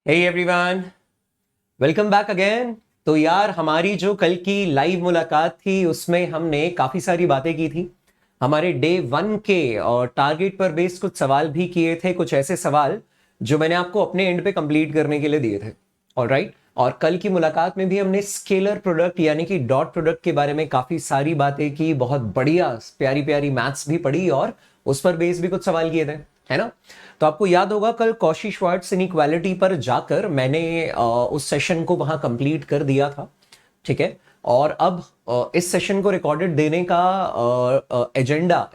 हे everyone, welcome back again. तो यार हमारी जो कल की लाइव मुलाकात थी उसमें हमने काफ़ी सारी बातें की थी। हमारे डे 1 के और टारगेट पर बेस्ड कुछ सवाल भी किए थे, कुछ ऐसे सवाल जो मैंने आपको अपने एंड पे कंप्लीट करने के लिए दिए थे। ऑलराइट, और कल की मुलाकात में भी हमने स्केलर प्रोडक्ट यानी कि डॉट प्रोडक्ट के बारे में काफ़ी सारी बातें की, बहुत बढ़िया प्यारी प्यारी मैथ्स भी पढ़ी और उस पर बेस्ड भी कुछ सवाल किए थे, है ना। तो आपको याद होगा कल कॉशी श्वार्ट्ज इनइक्वालिटी पर जाकर मैंने उस सेशन को वहां कंप्लीट कर दिया था, ठीक है। और अब इस सेशन को रिकॉर्डेड देने का एजेंडा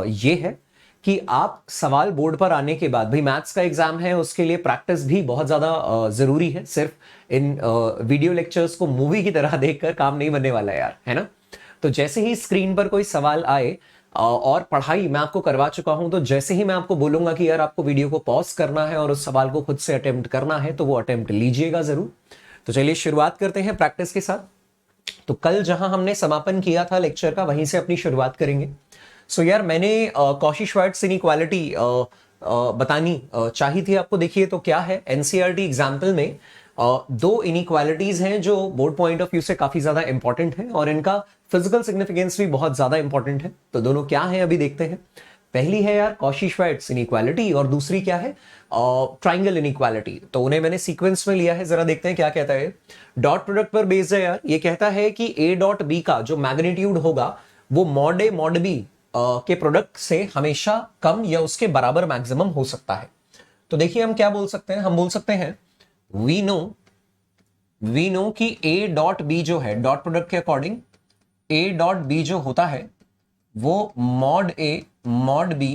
ये है कि आप सवाल बोर्ड पर आने के बाद, भाई मैथ्स का एग्जाम है, उसके लिए प्रैक्टिस भी बहुत ज़्यादा ज़रूरी है। सिर्फ इन वीडियो लेक्चर्स को मूवी की तरह देखकर काम नहीं बनने वाला यार, है ना। तो जैसे ही स्क्रीन पर कोई सवाल आए और पढ़ाई मैं आपको करवा चुका हूं, तो जैसे ही मैं आपको बोलूंगा कि यार आपको वीडियो को पॉज करना है और उस सवाल को खुद से अटेम्प्ट करना है, तो वो अटेम्प्ट लीजिएगा जरूर। तो चलिए शुरुआत करते हैं प्रैक्टिस के साथ। तो कल जहां हमने समापन किया था लेक्चर का, वहीं से अपनी शुरुआत करेंगे। सो यार मैंने कॉशी श्वार्ट्ज इनइक्वालिटी बतानी चाहिए थी आपको। देखिए तो क्या है, एनसीईआरटी एग्जाम्पल में दो इनइक्वालिटीज हैं जो बोर्ड पॉइंट ऑफ व्यू से काफी ज्यादा इंपॉर्टेंट है और इनका फिजिकल सिग्निफिकेंस भी बहुत ज्यादा इंपॉर्टेंट है। तो दोनों क्या है अभी देखते हैं। पहली है यार कॉशी श्वार्ट्ज इनइक्वालिटी और दूसरी क्या है, ट्राइंगल इनइक्वालिटी। तो उन्हें मैंने सीक्वेंस में लिया है, जरा देखते हैं क्या कहता है। डॉट प्रोडक्ट पर बेस्ड है यार। ये कहता है कि ए डॉट बी का जो मैग्नीट्यूड होगा वो मॉड ए मॉड बी के प्रोडक्ट से हमेशा कम या उसके बराबर मैक्सिमम हो सकता है। तो देखिए हम क्या बोल सकते हैं, हम बोल सकते हैं वी नो कि ए डॉट बी जो है, डॉट प्रोडक्ट के अकॉर्डिंग ए डॉट बी जो होता है वो मॉड ए मॉड बी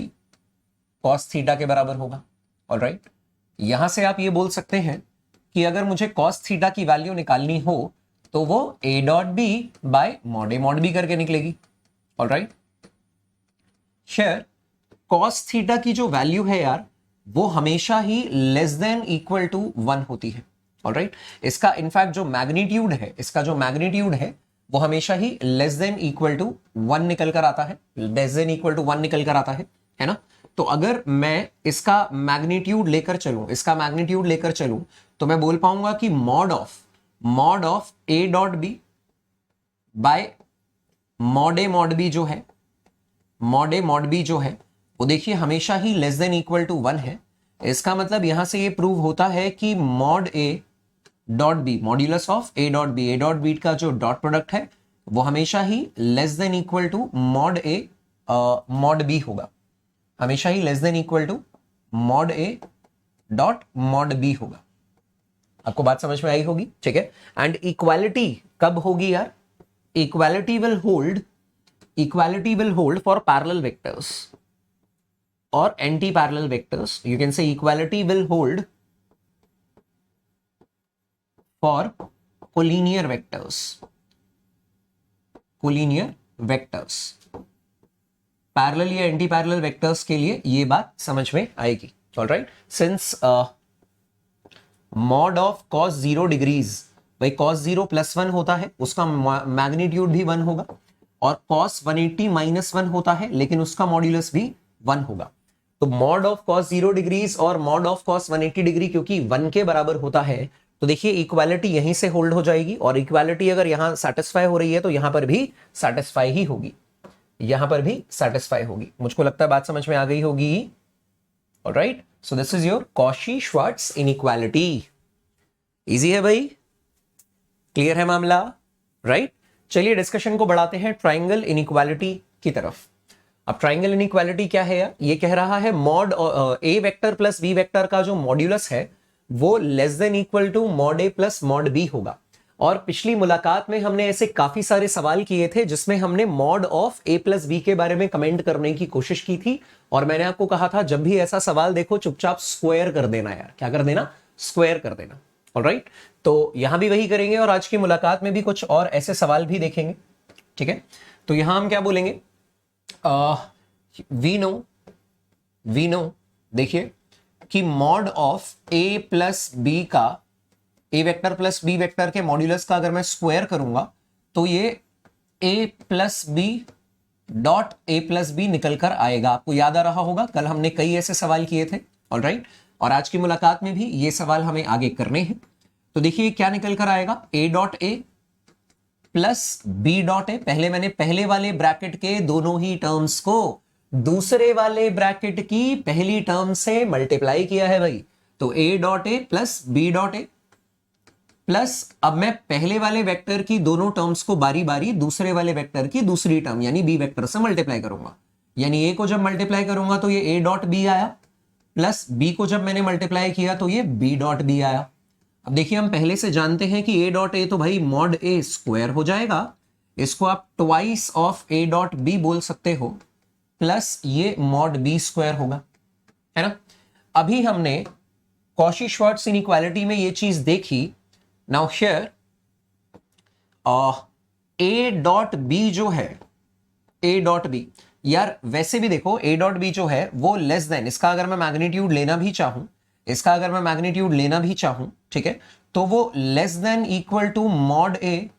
कॉस थीटा के बराबर होगा। ऑलराइट, यहां से आप ये बोल सकते हैं कि अगर मुझे कॉस थीटा की वैल्यू निकालनी हो तो वो A dot B by mod A mod B करके निकलेगी। ऑलराइट, शेयर कॉस थीटा की जो वैल्यू है यार वो हमेशा ही लेस देन इक्वल टू 1 होती है। ऑलराइट, इसका इनफैक्ट जो मैग्नीट्यूड है, इसका जो मैग्नीट्यूड है वो हमेशा ही लेस देन इक्वल टू 1 निकल कर आता है, लेस देन इक्वल टू 1 निकल कर आता है ना। तो अगर मैं इसका मैग्नीट्यूड लेकर चलूं, इसका मैग्नीट्यूड लेकर चलूं, तो मैं बोल पाऊंगा कि mod of A dot B by mod A mod B जो है, मॉड ए मॉड बी जो है वो देखिए हमेशा ही लेस देन इक्वल टू 1 है। इसका मतलब यहां से ये प्रूव होता है कि mod A dot B, modulus of A dot B, A dot B का जो डॉट प्रोडक्ट है वो हमेशा ही less than equal to mod A mod B होगा, हमेशा ही less than equal to mod A dot mod B होगा। आपको बात समझ में आई होगी, ठीक है। एंड इक्वालिटी कब होगी यार, equality will hold for parallel vectors or anti-parallel vectors. You can say equality will hold for collinear vectors. Parallel या एंटी पैरेलल वेक्टर्स के लिए ये बात समझ में आएगी। Alright, since mod of cos 0 degrees, भाई cos 0 + 1 होता है, उसका मैग्नीट्यूड भी 1 होगा, और cos 180 - 1 होता है लेकिन उसका मॉड्यूलस भी 1 होगा। तो मॉड ऑफ cos 0 डिग्रीज और मॉड ऑफ cos 180 डिग्री क्योंकि 1 के बराबर होता है, तो देखिए इक्वालिटी यहीं से होल्ड हो जाएगी, और इक्वालिटी अगर यहां सेटिस्फाई हो रही है तो यहां पर भी सेटिस्फाई ही होगी, यहां पर भी सेटिस्फाई होगी। मुझको लगता है बात समझ में आ गई होगी। Alright, so this is your Cauchy Schwarz inequality. Easy है भाई, क्लियर है मामला, राइट। चलिए डिस्कशन को बढ़ाते हैं ट्राइंगल इनइक्वालिटी की तरफ। अब ट्राइंगल इनइक्वालिटी क्या है यार, ये कह रहा है mod A vector plus B vector का जो मॉड्यूलस है वो less than equal to mod A plus mod B होगा। और पिछली मुलाकात में हमने ऐसे काफी सारे सवाल किए थे जिसमें हमने mod of A plus B के बारे में कमेंट करने की कोशिश की थी, और मैंने आपको कहा था जब भी ऐसा सवाल देखो चुपचाप स्क्वायर कर देना यार। क्या कर देना, स्क्वायर कर देना। ऑलराइट, तो यहां भी वही करेंगे और आज की मुलाकात में भी कुछ और ऐसे सवाल भी देखेंगे, ठीक है। तो यहां हम क्या बोलेंगे, वी नो देखिए कि mod of A plus B का, A vector plus B vector के मॉड्यूलस का अगर मैं स्क्वायर करूंगा तो ये A plus B dot A plus B निकल कर आएगा। आपको याद आ रहा होगा कल हमने कई ऐसे सवाल किए थे। ऑलराइट, और आज की मुलाकात में भी ये सवाल हमें आगे करने हैं। तो देखिए क्या निकल कर आएगा, a dot A plus B dot A. पहले मैंने पहले वाले ब्रैकेट के दोनों ही टर्म्स को दूसरे वाले ब्रैकेट की पहली टर्म से मल्टीप्लाई किया है भाई। तो a dot A plus B dot A plus अब मैं पहले वाले वेक्टर की दोनों टर्म्स को बारी बारी दूसरे वाले वेक्टर की दूसरी टर्म यानी बी वेक्टर से मल्टीप्लाई करूंगा। यानी ए को जब मल्टीप्लाई करूंगा तो ये ए डॉट बी आया, प्लस बी को जब मैंने मल्टीप्लाई किया तो ये बी डॉट बी आया। अब देखिए हम पहले से जानते हैं कि ए डॉट ए तो भाई मॉड ए स्क्वायर हो जाएगा, इसको आप twice of A dot B बोल सकते हो, प्लस ये मॉड बी स्क्वायर होगा, है ना। अभी हमने कॉची-श्वार्ट्ज इनइक्वालिटी में ये चीज देखी। Now here A dot B जो है, ए डॉट बी यार वैसे भी देखो ए डॉट बी जो है वो लेस देन, इसका अगर मैं मैग्नीट्यूड लेना भी चाहूं, इसका अगर मैं मैग्नीट्यूड लेना भी चाहूं, ठीक है, तो वो less than equal to mod A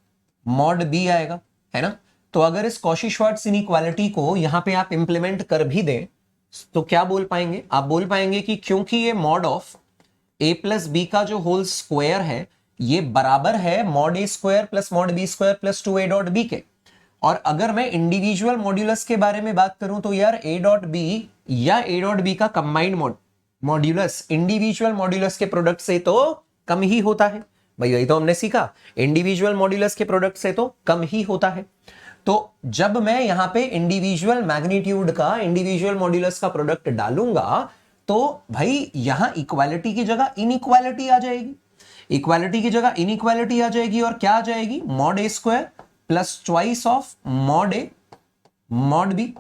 mod B आएगा, है ना। तो अगर इस कॉची-श्वार्ट्ज इनइक्वालिटी को यहां पे आप इंप्लीमेंट कर भी दें तो क्या बोल पाएंगे, आप बोल पाएंगे कि क्योंकि ये mod of A plus B का जो होल स्क्वायर है ये बराबर है मॉड ए square plus mod B square plus 2a dot B के। और अगर मैं इंडिविजुअल मॉड्यूलस के बारे में बात करूं तो यार a डॉट बी या a डॉट बी का कंबाइंड मॉड्यूलस इंडिविजुअल मॉड्यूलस के प्रोडक्ट से तो कम ही होता है भाई, यही तो हमने सीखा, इंडिविजुअल मॉड्यूलस के प्रोडक्ट से तो कम ही होता है। तो जब मैं यहां पे इंडिविजुअल मैग्नीट्यूड का इंडिविजुअल मॉड्यूलस का प्रोडक्ट डालूंगा तो भाई यहां इक्वालिटी की जगह इनइक्वालिटी आ जाएगी, इक्वालिटी की जगह इनइक्वालिटी आ जाएगी और क्या आ जाएगी, mod A square plus twice of mod A mod B,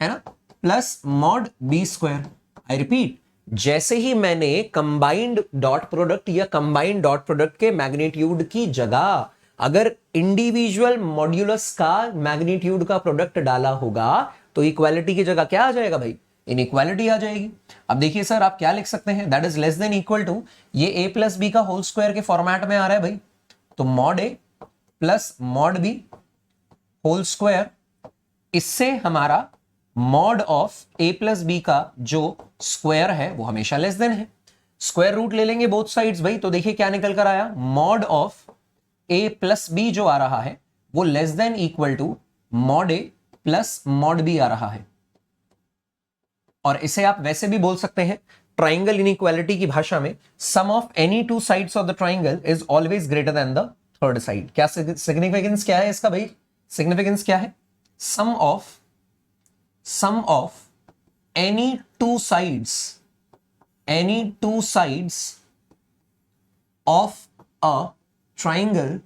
है ना, plus mod B square. I repeat, जैसे ही मैंने कंबाइंड डॉट प्रोडक्ट या कंबाइंड डॉट प्रोडक्ट के मैग्नीट्यूड की जगह अगर इंडिविजुअल मॉड्यूलस का मैग्नीट्यूड का प्रोडक्ट डाला होगा तो इक्वालिटी की जगह क्या आ जाएगा भाई, इनइक्वालिटी आ जाएगी। अब देखिए सर आप क्या लिख सकते हैं, that is less than equal to, ये ए प्लस बी का होल स्क्वायर के फॉर्मेट में आ रहा है भाई, तो mod A plus mod B whole square, इससे हमारा mod of A plus B का जो स्क्वायर है वो हमेशा लेस देन है। स्क्वायर रूट ले लेंगे बोथ साइड्स भाई, तो देखिए क्या निकल कर आया, mod of A plus B जो आ रहा है वो less than equal to mod A plus mod B आ रहा है। और इसे आप वैसे भी बोल सकते हैं ट्राइंगल इनइक्वालिटी की भाषा में, sum of any two sides of the triangle is always greater than the third side. क्या सिग्निफिकेंस क्या है इसका भाई, सिग्निफिकेंस क्या है, sum of any two sides of a triangle,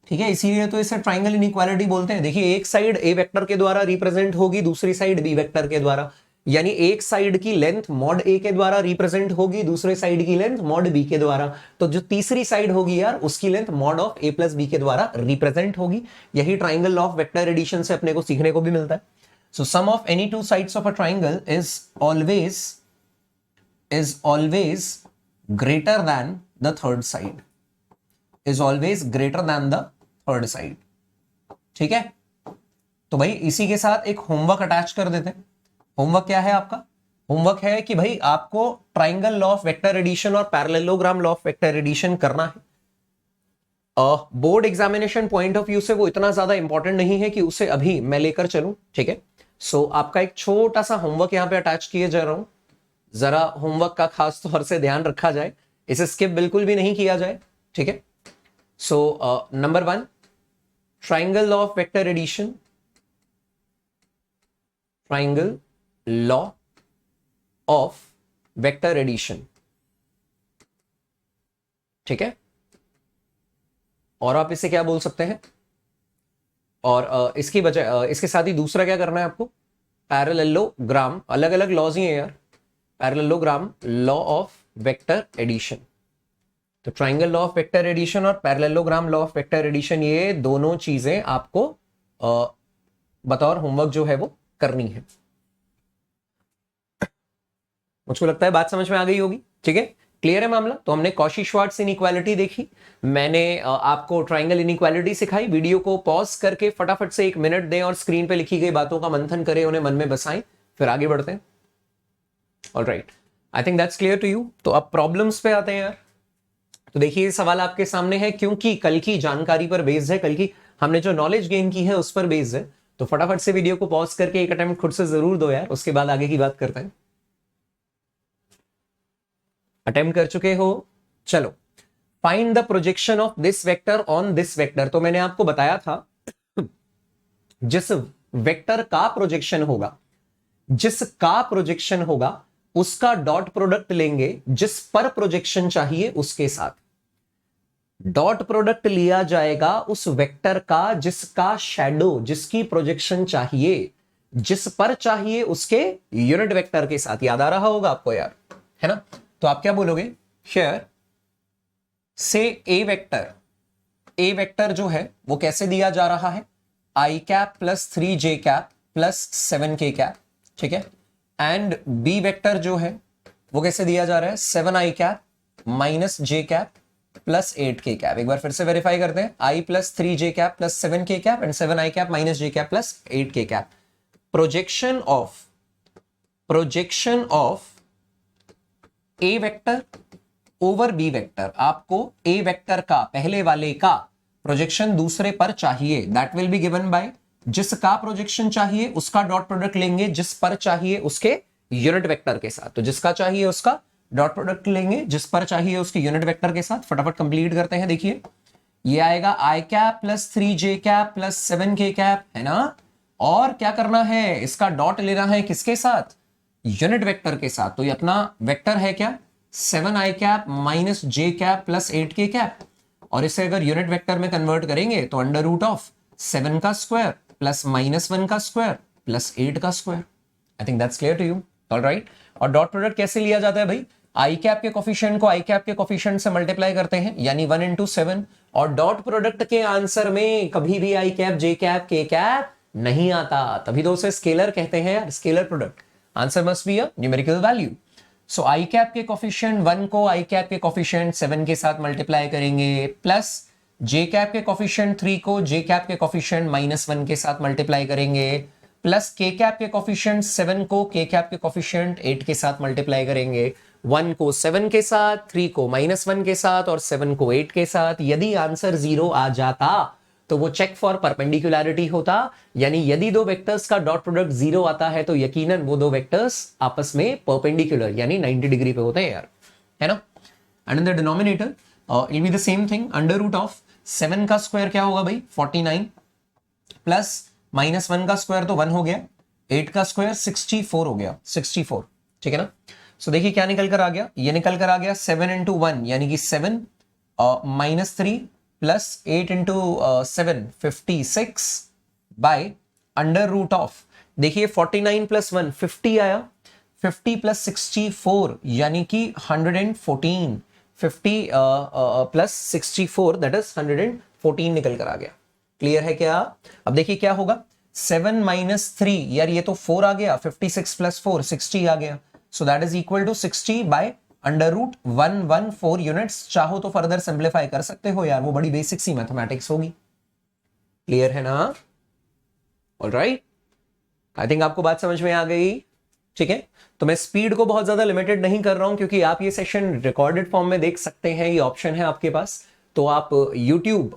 ठीक है, इसीलिए तो इसे ट्राइंगल इनइक्वालिटी बोलते हैं। देखिए एक साइड ए वेक्टर के द्वारा रिप्रेजेंट होगी, दूसरी साइड बी वेक्टर के द्वारा, यानी एक साइड की लेंथ मॉड ए के द्वारा रिप्रेजेंट होगी, दूसरे साइड की लेंथ मॉड बी के द्वारा, तो जो तीसरी साइड होगी यार उसकी length mod of A plus B के द्वारा रिप्रेजेंट होगी। यही triangle law of vector addition से अपने को सीखने को भी मिलता है। So sum of any two sides of a triangle is always greater than the third side, is always greater than the third side, ठीक है। तो भाई इसी के साथ एक होमवर्क अटैच कर देते हैं। होमवर्क क्या है आपका, होमवर्क है कि भाई आपको triangle law of vector addition और parallelogram law of vector addition करना है। Board examination point of view से वो इतना ज्यादा इंपॉर्टेंट नहीं है कि उसे अभी मैं लेकर चलूं, ठीक है। सो आपका एक छोटा सा होमवर्क यहां पे अटैच किए जा रहा हूं, जरा होमवर्क का खास तौर से ध्यान रखा जाए, इसे स्किप बिल्कुल भी नहीं किया जाए, ठीक है। So number 1, triangle law of vector addition, triangle law of vector addition, ठीक है। और आप इसे क्या बोल सकते हैं, और इसकी बजाय इसके साथ ही दूसरा क्या करना है आपको, पैरेललोग्राम, अलग अलग लॉज ही है यार, parallelogram law of vector addition. तो triangle law of vector addition और parallelogram law of vector addition, ये दोनों चीजें आपको बतौर होमवर्क जो है वो करनी है। मुझको लगता है बात समझ में आ गई होगी, ठीक है, क्लियर है मामला। तो हमने कॉची-श्वार्ट्ज इनइक्वालिटी देखी, मैंने आपको ट्राइंगल इनइक्वालिटी सिखाई। वीडियो को पॉज करके फटाफट से 1 मिनट दें और स्क्रीन पे लिखी गई बातों का मंथन करें, उन्हें मन में बसाएं, फिर आगे बढ़ते हैं। Alright, I think that's clear to you. तो अब प्रॉब्लम्स पे आते हैं यार। तो देखिए ये सवाल आपके सामने है, क्योंकि कल की जानकारी पर बेस्ड है, कल की हमने जो नॉलेज गेन की है उस पर बेस्ड है। तो फटाफट से वीडियो को पॉज करके एक अटेम्प्ट खुद से जरूर दो यार, उसके बाद आगे की बात करते हैं। अटेम्प्ट कर चुके हो? चलो, find the projection of this vector on this vector. तो मैंने आपको बताया था जिस वेक्टर का प्रोजेक्शन होगा, जिसका प्रोजेक्शन होगा उसका डॉट प्रोडक्ट लेंगे जिस पर प्रोजेक्शन चाहिए उसके साथ। डॉट प्रोडक्ट लिया जाएगा उस वेक्टर का जिसका शैडो, जिसकी प्रोजेक्शन चाहिए, जिस पर चाहिए उसके यूनिट वेक्टर के साथ। याद आ रहा होगा आपको यार, है ना? तो आप क्या बोलोगे? हियर से ए वेक्टर जो है वो कैसे दिया जा रहा है? I cap plus 3 J cap plus 7 K cap, ठीक है। एंड बी वेक्टर जो है वो कैसे दिया जा रहा है? 7 I cap minus J cap plus 8 K cap. एक बार फिर से वेरीफाई करते हैं, I plus 3 J cap plus 7 K cap and 7 I cap minus J cap plus 8 K cap. Projection of A vector over B vector. आपको A vector का, पहले वाले का प्रोजेक्शन दूसरे पर चाहिए, that will be given by जिसका projection चाहिए उसका डॉट प्रोडक्ट लेंगे जिस पर चाहिए उसके यूनिट वेक्टर के साथ। तो जिसका चाहिए उसका डॉट प्रोडक्ट लेंगे जिस पर चाहिए उसके यूनिट वेक्टर के साथ। फटाफट कंप्लीट करते हैं। देखिए ये आएगा आई cap plus 3 J cap plus 7 K cap, है ना? और क्या करना है? इसका डॉट लेना है किसके साथ? यूनिट वेक्टर के साथ। तो ये अपना वेक्टर है क्या? 7 I cap minus J cap plus 8 K cap. और इसे अगर यूनिट वेक्टर में कन्वर्ट करेंगे तो अंडर रूट ऑफ 7 का स्क्वायर प्लस -1 का स्क्वायर प्लस 8 का square. I think that's clear to you, alright. और डॉट प्रोडक्ट कैसे लिया जाता है भाई? आई कैप के कोफिशिएंट को आई कैप के कोफिशिएंट से मल्टीप्लाई करते हैं, यानी 1 इंटू 7। और डॉट प्रोडक्ट के आंसर में कभी भी आई कैप, जे कैप, के कैप नहीं आता, तभी तो उसे स्केलर कहते हैं यार, scalar product. Answer must be a numerical value. So I cap के कोफिशिएंट 1 को आई कैप के कोफिशिएंट 7 के साथ मल्टीप्लाई करेंगे, प्लस जे कैप के कोफिशिएंट 3 को जे कैप के कोफिशिएंट -1 के साथ मल्टीप्लाई करेंगे, प्लस के कैप के कोफिशिएंट 7 को के कैप के कोफिशिएंट 8 के साथ मल्टीप्लाई करेंगे। 1 को 7 के साथ, 3 को -1 के साथ और 7 को 8 के साथ। यदि आंसर 0 आ जाता तो वो चेक फॉर परपेंडिकुलरिटी होता, यानी यदि दो वेक्टर्स का डॉट प्रोडक्ट 0 आता है तो यकीनन वो दो वेक्टर्स आपस में परपेंडिकुलर यानी 90 डिग्री पे होते हैं यार, है ना? And in the denominator it will be the same thing, under root of 7 का स्क्वायर क्या होगा भाई? 49 प्लस -1 का स्क्वायर तो 1 हो गया, 8 का स्क्वायर 64 हो गया, 64, ठीक है ना? सो देखिए क्या निकल कर आ गया? ये निकल कर आ गया 7 इंटू 1 यानी कि 7 -3 plus 8 into 7 56 by under root of, देखिए 49 प्लस 1 50 आया, 50 प्लस 64 यानी कि 114, 50 प्लस 64 दैट इज 114 निकल कर आ गया। क्लियर है क्या? अब देखिए क्या होगा? 7 माइनस 3, यार ये तो 4 आ गया, 56 प्लस 4 60 आ गया, so that is equal to 60 by under root 114 units. चाहो तो फर्दर सिंप्लीफाई कर सकते हो यार, वो बड़ी बेसिक सी मैथमेटिक्स होगी। क्लियर है ना? ऑलराइट, आई थिंक आपको बात समझ में आ गई, ठीक है? तो मैं स्पीड को बहुत ज्यादा लिमिटेड नहीं कर रहा हूं क्योंकि आप ये सेशन रिकॉर्डेड फॉर्म में देख सकते हैं, ये ऑप्शन है आपके पास। तो आप YouTube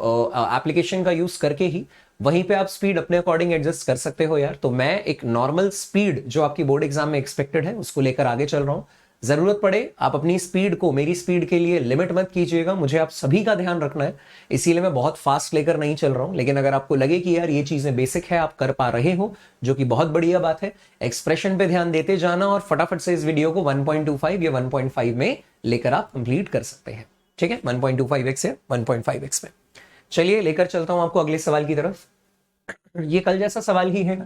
एप्लीकेशन का यूज करके ही वहीं पे आप स्पीड अपने अकॉर्डिंग एडजस्ट कर सकते हो यार। तो मैं एक नॉर्मल स्पीड जो आपकी बोर्ड एग्जाम में एक्सपेक्टेड है उसको लेकर आगे चल रहा हूं। जरूरत पड़े आप अपनी स्पीड को मेरी स्पीड के लिए लिमिट मत कीजिएगा, मुझे आप सभी का ध्यान रखना है, इसीलिए मैं बहुत फास्ट लेकर नहीं चल रहा हूं। लेकिन अगर आपको लगे कि यार ये चीजें बेसिक है, आप कर पा रहे हो, जो कि बहुत बढ़िया बात है, एक्सप्रेशन पे ध्यान देते जाना और फटाफट से इस वीडियो को 1.25 या 1.5 में लेकर आप कंप्लीट कर सकते हैं, ठीक है? 1.25x या 1.5x में। चलिए लेकर चलता हूं आपको अगले सवाल की तरफ। ये कल जैसा सवाल ही है।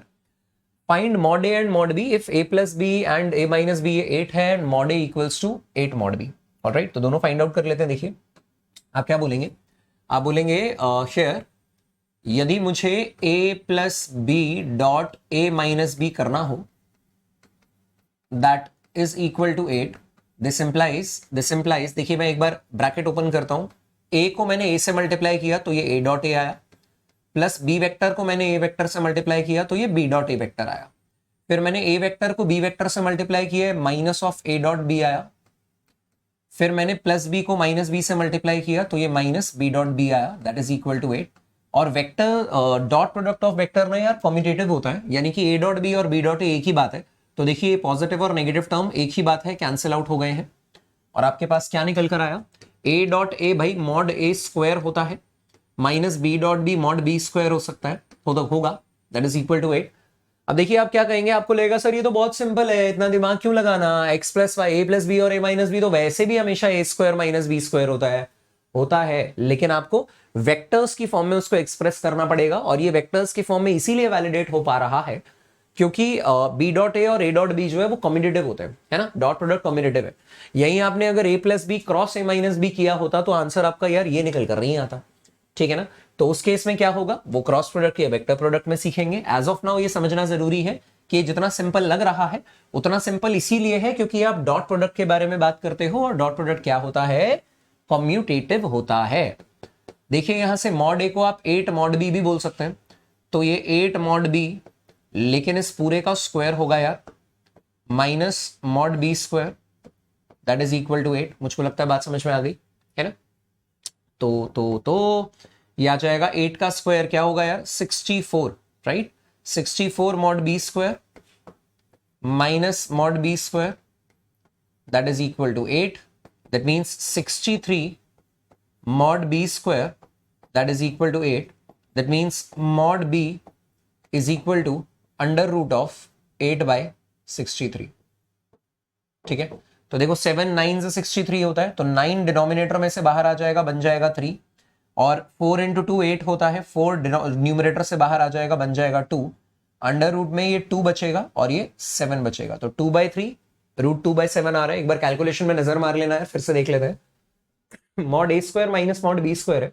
Find mod A and mod B if A plus B and A minus B 8 है and mod A equals to 8 mod B. Alright, तो दोनों फाइंड आउट कर लेते हैं। देखिए आप क्या बोलेंगे? आप बोलेंगे शेयर यदि मुझे A plus B dot A minus B करना हो that is equal to 8। This implies देखिए मैं एक बार ब्रैकेट ओपन करता हूं, ए को मैंने ए से मल्टीप्लाई किया तो ये ए डॉट ए आया, प्लस बी वेक्टर को मैंने ए वेक्टर से मल्टीप्लाई किया तो ये बी डॉट ए वेक्टर आया। फिर मैंने ए वेक्टर को बी वेक्टर से मल्टीप्लाई किया है, minus of A dot B आया। फिर मैंने प्लस बी को माइनस बी से मल्टीप्लाई किया तो ये माइनस बी डॉट बी आया, दैट इज इक्वल टू 8। और vector dot product of vector ना यार कम्यूटेटिव होता है, यानी कि ए डॉट बी और बी डॉट ए एक ही बात है। तो देखिए पॉजिटिव और नेगेटिव टर्म एक ही बात है, कैंसिल आउट हो गए हैं। और आपके पास क्या निकल कर आया, ए डॉट ए भाई मॉड ए स्क्वायर होता है, minus B dot B mod B square हो सकता है, होगा, दैट इज इक्वल टू 8। अब देखिए आप क्या कहेंगे, आपको लगेगा सर ये तो बहुत सिंपल है, इतना दिमाग क्यों लगाना, एक्स प्लस वाई ए प्लस बी और ए माइनस बी तो वैसे भी हमेशा ए स्क्वायर माइनस बी स्क्वायर होता है, लेकिन आपको वेक्टर्स की फॉर्म में उसको एक्सप्रेस करना पड़ेगा। और ये वेक्टर्स की फॉर्म में इसीलिए वैलिडेट हो पा रहा है क्योंकि बी डॉट ए और ए डॉट बी जो है वो कम्यूटेटिव होते हैं, है ना, डॉट प्रोडक्ट कम्यूटेटिव है। यही आपने अगर A plus B cross A minus B किया होता तो आंसर आपका यार ये निकल कर नहीं आता, ठीक है ना। तो उस केस में क्या होगा, वो क्रॉस प्रोडक्ट या वेक्टर प्रोडक्ट में सीखेंगे। एज ऑफ नाउ ये समझना जरूरी है कि जितना सिंपल लग रहा है उतना सिंपल इसीलिए है क्योंकि आप डॉट प्रोडक्ट के बारे में बात करते हो, और डॉट प्रोडक्ट क्या होता है, कम्यूटेटिव होता है। देखिए यहां से मॉड ए को आप 8 मॉड बी भी बोल सकते हैं, तो ये 8 मॉड बी, लेकिन इस पूरे का स्क्वायर होगा यार minus mod B square, that is equal to 8। मुझको लगता है बात समझ में आ गई है ना। तो ये आ जाएगा 8 का स्क्वायर क्या होगा यार 64, right. 64 mod B square minus mod B square, that is equal to 8। That means 63 mod b square that is equal to 8. That means mod b is equal to under root of 8 by 63. ठीक है, तो देखो 7 9 से 63 होता है, तो 9 denominator में से बाहर आ जाएगा, बन जाएगा 3। और 4 इंटू 2 8 होता है, 4 न्यूमरेटर से बाहर आ जाएगा, बन जाएगा 2। अंडर रूट में ये 2 बचेगा और ये 7 बचेगा, तो 2 by 3 रूट 2 by 7 आ रहा है। एक बार कैलकुलेशन में नजर मार लेना है, फिर से देख लेते हैं। मॉड ए square minus mod B square है,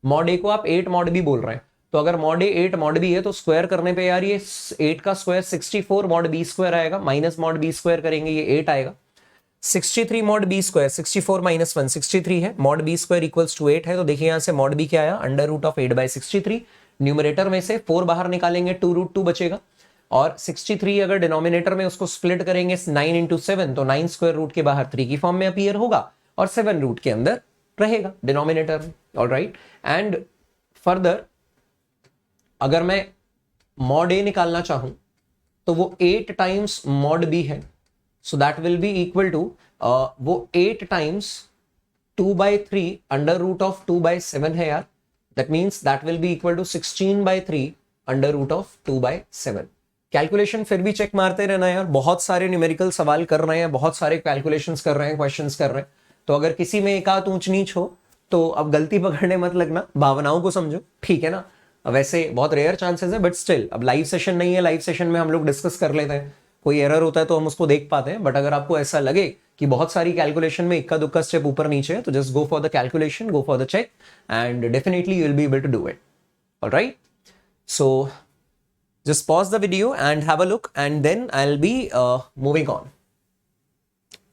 मॉड ए को आप 8 मॉड बी बोल रहे हैं, तो अगर मॉड ए 8 मॉड बी है तो स्क्वायर करने पे यार ये 8 का स्क्वायर 64 मॉड बी स्क्वायर आएगा, माइनस मॉड बी स्क्वायर करेंगे ये 8 आएगा। 63 मॉड बी स्क्वायर 64 माइनस 1 63 है, mod B square equals to 8 है। तो देखिए यहां से मॉड बी क्या आया, under root of 8 by 63। Numerator में से 4 बाहर निकालेंगे, 2 रूट 2 बचेगा। और 63 अगर डिनोमिनेटर में उसको स्प्लिट करेंगे 9 इंटू 7, तो 9 स्क्वायर रूट के बाहर 3 की फॉर्म में अपीयर होगा और 7 रूट के अंदर रहेगा डिनोमिनेटर में, ऑलराइट। एंड फर्दर अगर मैं मॉड ए निकालना चाहूं तो वो 8 टाइम्स मॉड बी है, so that will be equal to वो 8 times 2 by 3 under root of 2 by 7 है यार, that means that will be equal to 16 by 3 under root of 2 by 7। Calculation फिर भी चेक मारते रहना यार, बहुत सारे न्यूमेरिकल सवाल कर रहे हैं, बहुत सारे कैलकुलेशंस कर रहे हैं, क्वेश्चंस कर रहे हैं, तो अगर किसी में एक आध ऊंच नीच हो तो अब गलती पकड़ने मत लगना, भावनाओं को समझो, ठीक है ना। वैसे बहुत रेयर चांसेस है, बट स्टिल अब लाइव सेशन नहीं है, लाइव सेशन में हम लोग डिस्कस कर लेते हैं, कोई एरर होता है तो हम उसको देख पाते हैं। बट अगर आपको ऐसा लगे कि बहुत सारी कैलकुलेशन में इक्का दुक्का स्टेप ऊपर नीचे है, तो just go for the calculation, go for the check, and definitely you will be able to do it, alright. So just pause the video and have a look, and then I'll be moving on.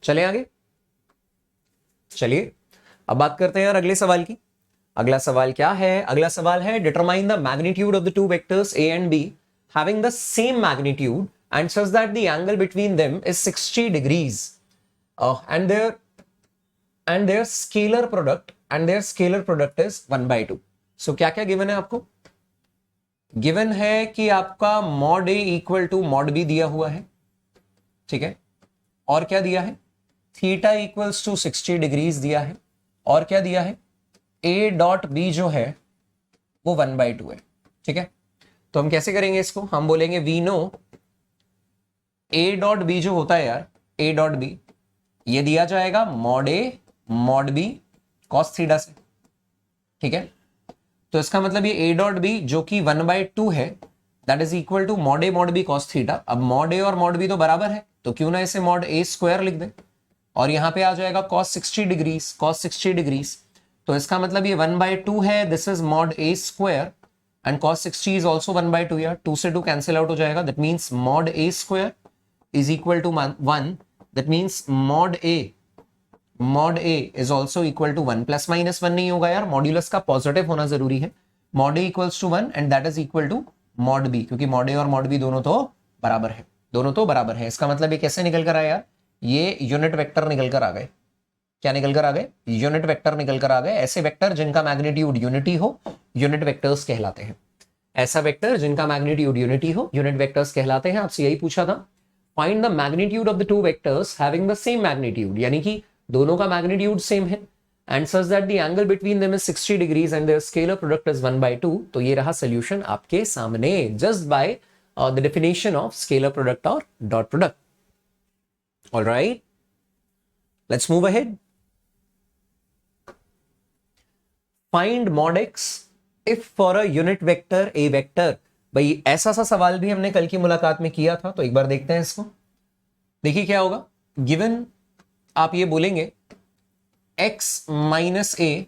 चले आगे, चलिए अब बात करते हैं यार अगले सवाल की। अगला सवाल क्या है, अगला सवाल है determine the magnitude of the two vectors a and b having the same magnitude and such that the angle between them is 60 degrees and their scalar product is 1/2. so क्या क्या गिवन है आपको, गिवन है कि आपका mod A equal to mod B दिया हुआ है, ठीक है, और क्या दिया है, थीटा इक्वल्स टू 60 डिग्रीज दिया है, और क्या दिया है, ए डॉट बी जो है वो 1/2 है, ठीक है। तो हम कैसे करेंगे इसको, हम बोलेंगे we know A dot B जो होता है यार, ए डॉट बी ये दिया जाएगा मॉड ए मॉड बी कॉस थीटा से, ठीक है। तो इसका मतलब ये a डॉट बी जो कि 1/2 है, that is equal to mod A mod B cos theta. अब मॉड ए और मॉड बी तो बराबर है, तो क्यों ना इसे मॉड ए स्क्वायर लिख दें, और यहां पे आ जाएगा cos 60 डिग्रीज। तो इसका मतलब ये 1/2 है, this is mod A square, and cos 60 is also 1/2 यार, 2 से 2 कैंसिल आउट हो जाएगा, that means mod A square is equal to 1, that means mod A is also equal to 1, plus minus 1 नहीं होगा यार, मॉड्यूलस का पॉजिटिव होना जरूरी है। Mod A equals to 1 and that is equal to mod B, क्योंकि mod A और mod B दोनों तो बराबर है, दोनों तो बराबर है। इसका मतलब ये कैसे निकल कर आया यार, ये यूनिट वेक्टर निकल कर आ गए। क्या निकल कर आ गए? यूनिट वेक्टर निकल कर आ गए। ऐसे वेक्टर जिनका मैग्नीट्यूड यूनिटी हो यूनिट वेक्टर्स कहलाते हैं। ऐसा वेक्टर जिनका मैग्नीट्यूड यूनिटी हो यूनिट वेक्टर्स कहलाते हैं। आपसे यही पूछा था, find the magnitude of the two vectors having the same magnitude, यानी कि दोनों का मैग्नीट्यूड सेम है, and such that the angle between them is 60 degrees and their scalar product is 1/2। तो ये रहा सोल्यूशन आपके सामने, just by the definition of scalar product और dot product. Alright, let's move ahead. Find mod x if for a unit vector a vector। भाई ऐसा सा सवाल भी हमने कल की मुलाकात में किया था, तो एक बार देखते हैं इसको। देखिए क्या होगा, गिवन आप ये बोलेंगे x minus A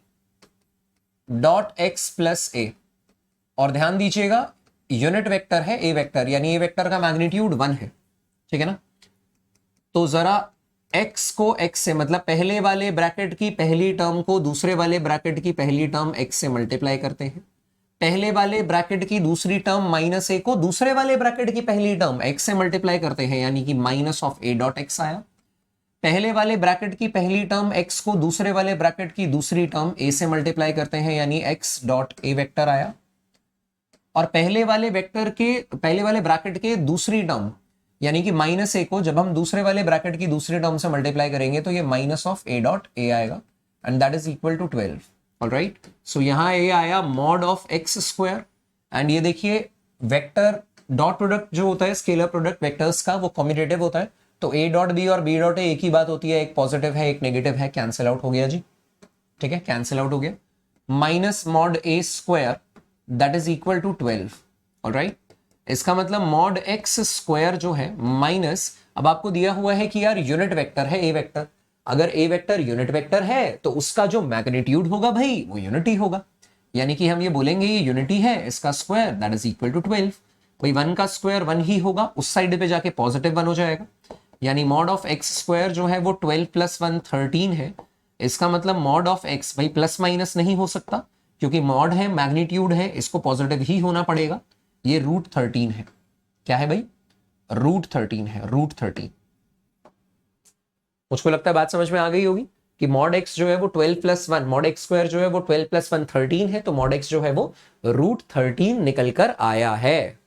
dot X plus A, और ध्यान दीजिएगा यूनिट वेक्टर है ए वेक्टर, यानी ए वेक्टर का मैग्नीट्यूड 1 है, ठीक है ना। तो जरा x को x से, मतलब पहले वाले ब्रैकेट की पहली टर्म को दूसरे वाले ब्रैकेट की पहली टर्म x से मल्टीप्लाई करते हैं, पहले वाले ब्रैकेट की दूसरी टर्म माइनस ए को दूसरे वाले ब्रैकेट की पहली टर्म x से मल्टीप्लाई करते हैं, यानी कि minus of A dot x आया। पहले वाले ब्रैकेट की पहली टर्म x को दूसरे वाले ब्रैकेट की दूसरी टर्म a से मल्टीप्लाई करते हैं, यानी x डॉट ए वेक्टर आया। और पहले वाले ब्रैकेट के दूसरी टर्म यानी कि माइनस ए को जब हम दूसरे वाले ब्रैकेट की दूसरी टर्म से मल्टीप्लाई करेंगे तो ये minus of A dot A आएगा, and that is equal to 12। Alright, so यहां ए आया mod of X square, and ये देखिए वेक्टर डॉट प्रोडक्ट जो होता है स्केलर प्रोडक्ट वेक्टर्स का वो कम्यूटेटिव होता है, तो ए डॉट बी और बी डॉट ए एक ही बात होती है, एक पॉजिटिव है एक नेगेटिव है, कैंसिल आउट हो गया जी, ठीक है, कैंसिल आउट हो गया। Minus mod A square that is equal to 12। Alright, इसका मतलब मॉड एक्स स्क्वायर जो है माइनस, अब आपको दिया हुआ है कि यार यूनिट वेक्टर है ए वेक्टर, अगर ए वेक्टर यूनिट वेक्टर है तो उसका जो मैग्नीट्यूड होगा भाई वो यूनिटी होगा, यानी कि हम ये बोलेंगे ये यूनिटी है, इसका square that is equal to 12। भाई 1 का स्क्वायर 1 ही होगा, उस साइड पे जाके पॉजिटिव 1 हो जाएगा, यानी मॉड ऑफ एक्स स्क्वायर जो है वो 12 प्लस 1 13 है। इसका मतलब मॉड ऑफ एक्स, भाई प्लस माइनस नहीं हो सकता क्योंकि मॉड है मैग्नीट्यूड है, इसको पॉजिटिव ही होना पड़ेगा, ये रूट 13 है। क्या है भाई? रूट 13 है, रूट 13। मुझको लगता है बात समझ में आ गई होगी कि मॉड एक्स जो है वो 12 प्लस 1, मॉड एक्स स्क्वायर जो है वो 12 प्लस 1 13 है, तो मॉड एक्स जो है वो रूट 13 निकल कर आया है।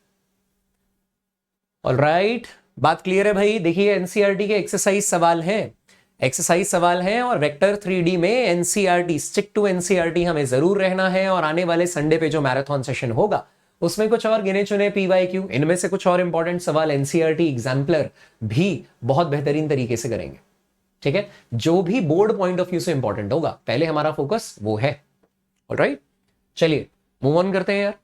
ऑलराइट, बात क्लियर है भाई। देखिए एनसीईआरटी के एक्सरसाइज सवाल है और वेक्टर 3D में एनसीईआरटी, स्टिक टू एनसीईआरटी हमें जरूर रहना है, और आने वाले संडे पे जो मैराथन सेशन होगा उसमें कुछ और गिने चुने PYQ, इनमें से कुछ और इंपॉर्टेंट सवाल एनसीईआरटी एग्जाम्पलर भी बहुत बेहतरीन तरीके से करेंगे, ठीक है, जो भी बोर्ड पॉइंट ऑफ व्यू से इंपॉर्टेंट होगा, पहले हमारा फोकस वो है। ऑलराइट, चलिए मूव ऑन करते हैं यार।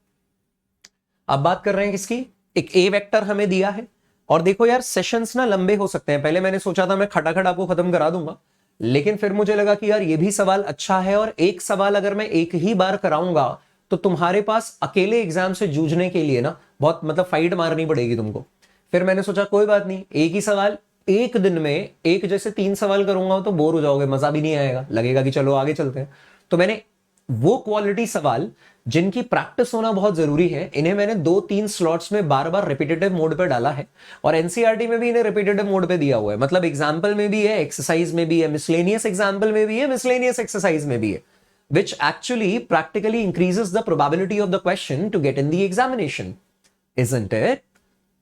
अब बात कर रहे हैं किसकी, एक ए वेक्टर हमें दिया है, और देखो यार सेशंस ना लंबे हो सकते हैं, पहले मैंने सोचा था मैं खटाखट आपको खत्म करा दूंगा, लेकिन फिर मुझे लगा कि यार ये भी सवाल अच्छा है, और एक सवाल अगर मैं एक ही बार कराऊंगा तो तुम्हारे पास अकेले एग्जाम से जूझने के लिए ना बहुत मतलब फाइट मारनी पड़ेगी तुमको। फिर मैंने सोचा कोई बात नहीं, एक ही सवाल एक दिन में एक जैसे 3 सवाल करूंगा तो बोर हो जाओगे, मजा भी नहीं आएगा, लगेगा कि चलो आगे चलते हैं। तो मैंने वो क्वालिटी सवाल जिनकी प्रैक्टिस होना बहुत जरूरी है, इन्हें मैंने 2-3 स्लॉट्स में बार बार रिपीटेटिव मोड पे डाला है, और एनसीईआरटी में भी इन्हें रिपीटेटिव मोड पे दिया हुआ है, मतलब एग्जाम्पल में भी है, एक्सरसाइज में भी है, मिसलेनियस एग्जाम्पल में भी है, मिसलेनियस एक्सरसाइज में भी है, which actually practically increases the probability of the question to get in the examination, isn't it?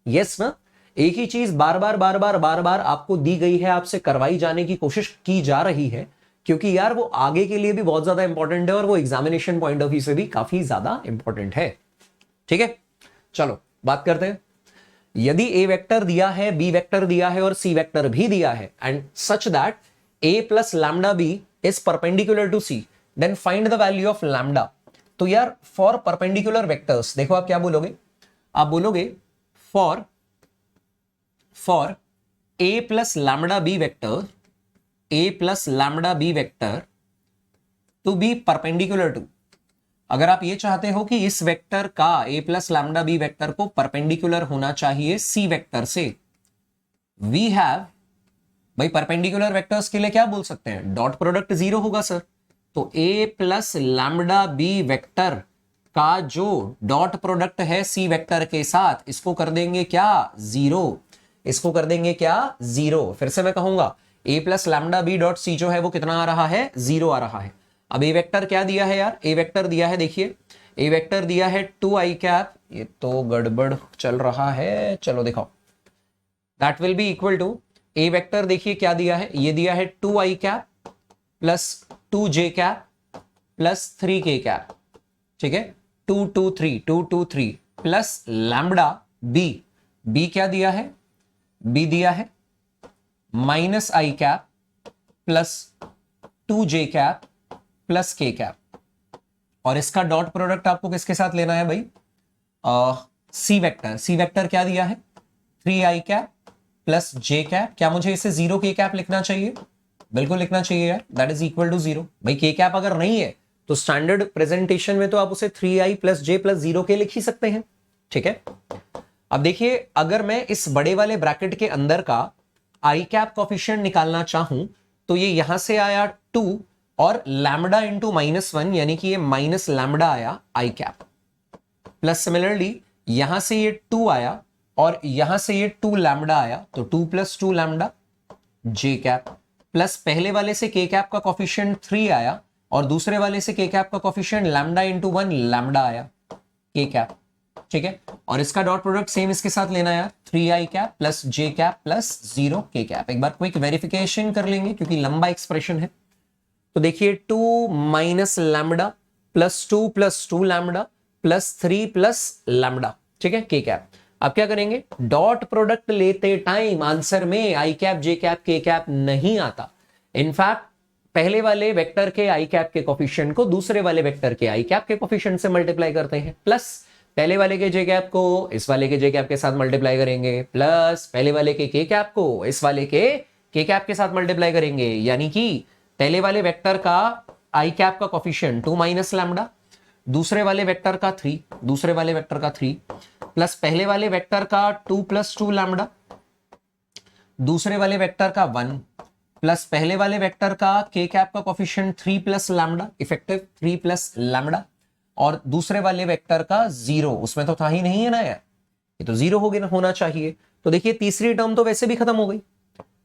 Yes ना? एक ही चीज बार बार आपको दी गई है, आपसे करवाई जाने की कोशिश की जा रही है, क्योंकि यार वो आगे के लिए भी बहुत ज्यादा इंपॉर्टेंट है, और वो एग्जामिनेशन पॉइंट ऑफ व्यू से भी काफी ज्यादा इंपॉर्टेंट है, ठीक है। चलो बात करते हैं। यदि ए वेक्टर दिया है, बी वेक्टर दिया है और सी वेक्टर भी दिया है, and such that a plus lambda b is perpendicular to c, then find the value of lambda. तो यार फॉर परपेंडिकुलर वेक्टर्स देखो आप क्या बोलोगे, आप बोलोगे for a plus lambda b vector, a plus lambda b vector to be perpendicular to, अगर आप ये चाहते हो कि इस वेक्टर का a plus lambda b vector को परपेंडिकुलर होना चाहिए सी वेक्टर से, वी हैव, भाई परपेंडिकुलर वेक्टर्स के लिए क्या बोल सकते हैं, डॉट प्रोडक्ट 0 होगा सर, तो ए प्लस लैम्डा बी वेक्टर का जो डॉट प्रोडक्ट है सी वेक्टर के साथ, इसको कर देंगे क्या 0। इसको कर देंगे क्या, 0। फिर से मैं कहूंगा a plus lambda b dot c जो है वो कितना आ रहा है, 0 आ रहा है। अब ए वेक्टर क्या दिया है यार, ए वेक्टर दिया है, देखिए ए वेक्टर दिया है 2i कैप, ये तो गड़बड़ चल रहा है, चलो दिखाओ। That will be equal to, a vector देखिए क्या दिया है, ये दिया है 2i cap plus 2j cap plus 3k cap, ठीक है, 2 2 3 2 2 3 प्लस लैम्बडा बी, बी क्या दिया है, बी दिया है minus I cap plus 2j cap plus k cap, और इसका डॉट प्रोडक्ट आपको किसके साथ लेना है भाई, सी वेक्टर, सी वेक्टर क्या दिया है 3i cap plus j cap, क्या मुझे इसे 0k कैप लिखना चाहिए, बिल्कुल लिखना चाहिए यार, दैट इज इक्वल टू 0। भाई k कैप अगर नहीं है तो स्टैंडर्ड प्रेजेंटेशन में तो आप उसे 3i plus j plus 0k लिख ही सकते हैं, ठीक है। अब देखिए अगर मैं इस बड़े वाले ब्रैकेट के अंदर का आई कैप कोफिशिएंट निकालना चाहूं तो ये यहां से आया 2 और लैम्बडा इंटू -1 यानी कि ये माइनस लैम्बडा आया आई कैप, प्लस सिमिलरली यहां से ये 2 आया और यहां से ये 2 लैम्बडा आया, तो 2 प्लस 2 लैम्बडा जे कैप, प्लस पहले वाले से के कैप का कोफिशिएंट 3 आया और दूसरे वाले से के कैप का कोफिशिएंट लैम्बडा इंटू 1 लैम्बडा आया के कैप, ठीक है। और इसका डॉट प्रोडक्ट सेम इसके साथ लेना है 3i cap plus j cap plus 0 k cap. एक बार क्विक वेरिफिकेशन कर लेंगे क्योंकि लंबा एक्सप्रेशन है, तो देखिए 2 minus lambda plus 2 lambda plus 3 plus lambda, ठीक है, के कैप। अब क्या करेंगे, डॉट प्रोडक्ट लेते टाइम आंसर में आई कैप जे कैप के कैप नहीं आता, इनफैक्ट पहले वाले वेक्टर के आई कैप के कोफिशिएंट को दूसरे वाले वेक्टर के आई कैप के कोफिशिएंट से मल्टीप्लाई करते हैं, प्लस पहले वाले के जे कैप को इस वाले के जे कैप के साथ मल्टीप्लाई करेंगे, प्लस पहले वाले के कैप को इस वाले के कैप के साथ मल्टीप्लाई करेंगे, यानी कि पहले वाले वेक्टर का आई कैप का कोफिशिएंट 2 माइनस लैम्बडा, दूसरे वाले वेक्टर का 3 प्लस पहले वाले वेक्टर का 2 प्लस 2 लैम्बडा, दूसरे वाले वेक्टर का 1 प्लस पहले वाले वेक्टर का के कैप का coefficient 3 plus lambda, effective 3 plus lambda, और दूसरे वाले वेक्टर का 0, उसमें तो था ही नहीं है ना यार, ये तो 0 होना चाहिए। तो देखिए तीसरी टर्म तो वैसे भी खत्म हो गई,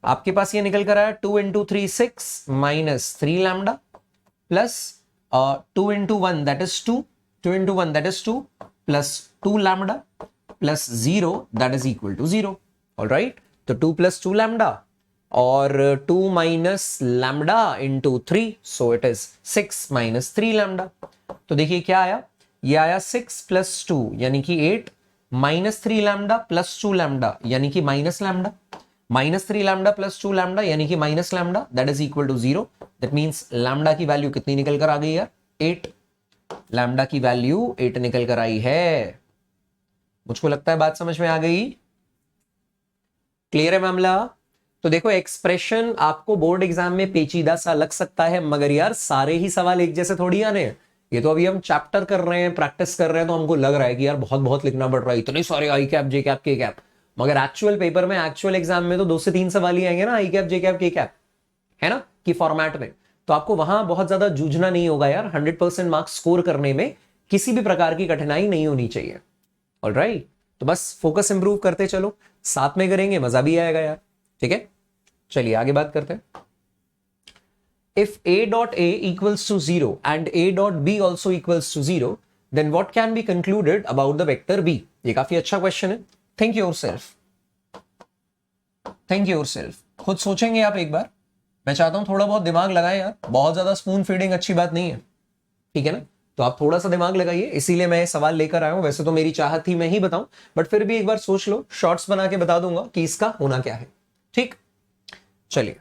आपके पास ये निकल कर आया 2 into 3 6 minus 3 lambda plus 2 into 1 that is 2, 2 into 1 that is 2 plus 2 lambda plus 0 that is equal to 0। Alright, तो 2 प्लस 2 लैम्बडा और 2 minus lambda into 3, so it is 6 minus 3 lambda. तो देखिए क्या आया, ये आया 6 प्लस 2 यानी कि 8 माइनस 3 लैम्बडा प्लस 2 लैम्बडा यानी कि minus lambda, minus 3 lambda plus 2 lambda यानी कि minus lambda, that is equal to 0। That means lambda की वैल्यू कितनी निकल कर आ गई यार, 8। लैम्बडा की वैल्यू 8 निकल कर आई है। मुझको लगता है बात समझ में आ गई, क्लियर है मामला। तो देखो एक्सप्रेशन आपको बोर्ड एग्जाम में पेचीदा सा लग सकता है, मगर यार सारे ही सवाल एक जैसे थोड़ी आने हैं, ये तो अभी हम चैप्टर कर रहे हैं, प्रैक्टिस कर रहे हैं, तो हमको लग रहा है कि यार बहुत बहुत लिखना पड़ रहा है, इतने सारे आई कैप जे कैप के कैप, मगर एक्चुअल पेपर में एक्चुअल एग्जाम में तो 2 से 3 सवाल ही आएंगे ना आई कैप जे कैप के कैप, है ना, कि फॉर्मेट में, तो आपको वहां बहुत ज्यादा जूझना नहीं होगा यार, 100% मार्क्स स्कोर करने में किसी भी प्रकार की कठिनाई नहीं होनी चाहिए। ऑलराइट, तो बस फोकस इंप्रूव करते चलो, साथ में करेंगे मजा भी आएगा यार, ठीक है। चलिए आगे बात करते हैं। If a dot a equals to 0 and a dot b also equals to 0, then what can be concluded about the vector b? ये काफी अच्छा क्वेश्चन है, think yourself, think yourself, खुद सोचेंगे आप एक बार, मैं चाहता हूं थोड़ा बहुत दिमाग लगाएं यार, बहुत ज्यादा स्पून फीडिंग अच्छी बात नहीं है, ठीक है ना, तो आप थोड़ा सा दिमाग लगाइए, इसीलिए मैं सवाल लेकर आया हूं, वैसे तो मेरी चाहत थी मैं ही बताऊं, बट फिर भी एक बार सोच लो, शॉर्ट्स बना के बता दूंगा कि इसका होना क्या है, ठीक। चलिए,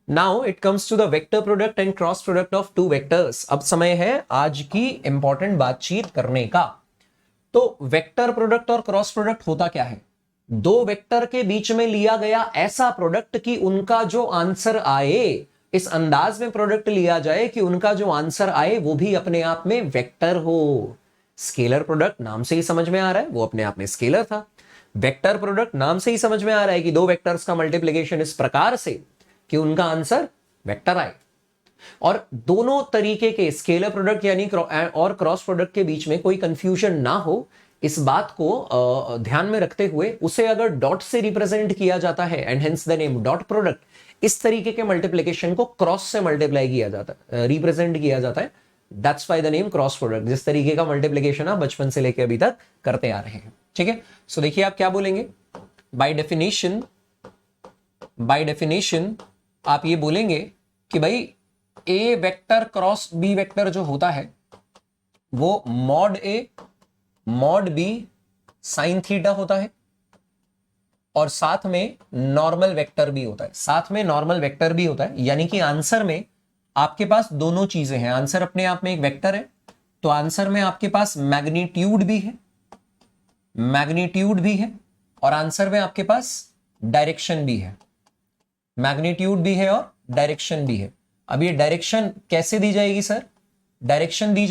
now it comes to the vector product and cross product of 2 vectors. अब समय है आज की इंपॉर्टेंट बातचीत करने का। तो वेक्टर प्रोडक्ट और क्रॉस प्रोडक्ट होता क्या है, 2 वेक्टर के बीच में लिया गया ऐसा प्रोडक्ट कि उनका जो आंसर आए, इस अंदाज में प्रोडक्ट लिया जाए कि उनका जो आंसर आए वो भी अपने आप में वेक्टर हो। स्केलर प्रोडक्ट नाम से ही समझ में आ रहा है वो अपने आप में स्केलर था, वेक्टर प्रोडक्ट नाम से ही समझ में आ रहा है कि 2 वेक्टर्स का मल्टीप्लिकेशन इस प्रकार से कि उनका आंसर वेक्टर आए। और दोनों तरीके के स्केलर प्रोडक्ट यानी और क्रॉस प्रोडक्ट के बीच में कोई कंफ्यूजन ना हो, इस बात को ध्यान में रखते हुए उसे अगर डॉट से रिप्रेजेंट किया जाता है and hence the name dot product, इस तरीके के मल्टीप्लिकेशन को क्रॉस से मल्टीप्लाई किया जाता है, रिप्रेजेंट किया जाता है। That's why the name cross product. जिस तरीके का मल्टीप्लिकेशन आप बचपन से लेकर अभी तक करते आ रहे हैं, ठीक है। सो देखिए आप क्या बोलेंगे, बाय डेफिनेशन आप ये बोलेंगे कि भाई ए वेक्टर क्रॉस बी वेक्टर जो होता है वो मॉड ए मॉड बी साइन थीटा होता है, और साथ में नॉर्मल वेक्टर भी होता है, साथ में नॉर्मल वेक्टर भी होता है। यानी कि आंसर में आपके पास दोनों चीजें हैं। आंसर अपने आप में एक वेक्टर है, तो आंसर में आपके पास मैग्नीट्यूड भी है, और आंसर में आपके पास डायरेक्शन भी है, मैग्नीट्यूड भी है और डायरेक्शन भी है। अब ये डायरेक्शन कैसे दी जाएगी सर? डायरेक्शन दी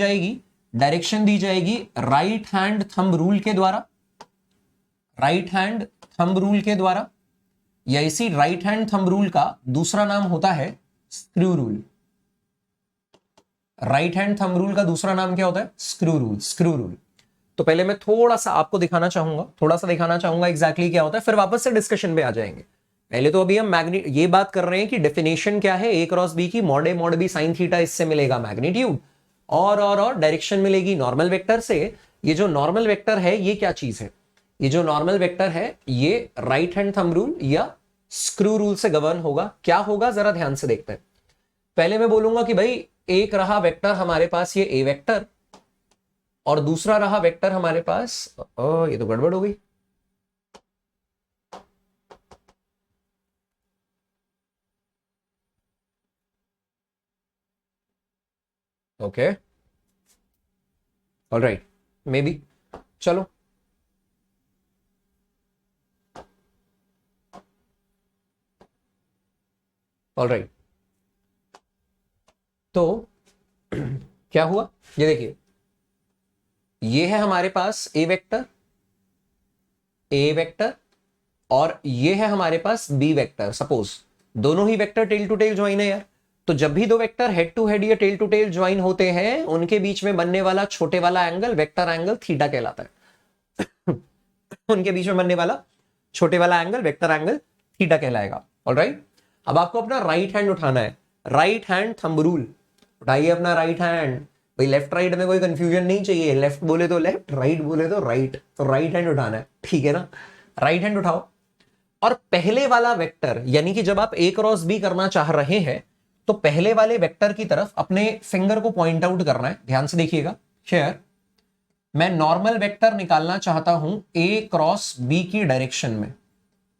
जाएगी राइट हैंड थंब रूल के द्वारा, या इसी राइट हैंड थंब रूल का दूसरा नाम होता है screw rule. Right hand thumb rule का दूसरा नाम क्या होता है? Screw rule. तो पहले मैं थोड़ा सा आपको दिखाना चाहूंगा एग्जैक्टली क्या होता है, फिर वापस से डिस्कशन पे आ जाएंगे। पहले तो अभी हम ये बात कर रहे हैं कि डेफिनेशन क्या है ए क्रॉस बी की, मॉड ए मॉड बी साइन थीटा, इससे मिलेगा मैग्नीट्यूड, और डायरेक्शन मिलेगी नॉर्मल वेक्टर से। ये जो नॉर्मल वेक्टर है ये क्या चीज है? ये जो नॉर्मल वेक्टर है ये राइट हैंड थंब रूल या स्क्रू रूल से गवर्न होगा। क्या होगा जरा ध्यान से देखते हैं। पहले मैं बोलूंगा कि भाई एक रहा वेक्टर हमारे पास ये ए वेक्टर, और दूसरा रहा वेक्टर हमारे पास, ये तो गड़बड़ हो गई, ओके ऑलराइट, मे बी, चलो ऑलराइट। तो क्या हुआ, ये देखिए, ये है हमारे पास ए वेक्टर, और ये है हमारे पास बी वेक्टर। सपोज दोनों ही vector tail to tail join है यार, तो जब भी दो वेक्टर हेड टू हेड या टेल टू टेल ज्वाइन होते हैं उनके बीच में बनने वाला छोटे वाला एंगल वेक्टर एंगल थीटा कहलाता है। उनके बीच में बनने वाला छोटे वाला एंगल वेक्टर एंगल थीटा कहलाएगा। ऑलराइट, अब आपको अपना राइट हैंड उठाना है, राइट हैंड थंब रूल उठाइए अपना राइट हैंड। भाई लेफ्ट राइट में कोई कंफ्यूजन नहीं चाहिए, लेफ्ट बोले तो लेफ्ट, राइट बोले तो राइट, तो राइट हैंड उठाना है, ठीक है ना। राइट हैंड उठाओ, और पहले वाला वेक्टर यानी कि जब आप ए क्रॉस बी करना चाह रहे हैं तो पहले वाले वेक्टर की तरफ अपने फिंगर को पॉइंट आउट करना है। ध्यान से देखिएगा, शेयर मैं नॉर्मल वेक्टर निकालना चाहता हूं ए क्रॉस बी की डायरेक्शन में,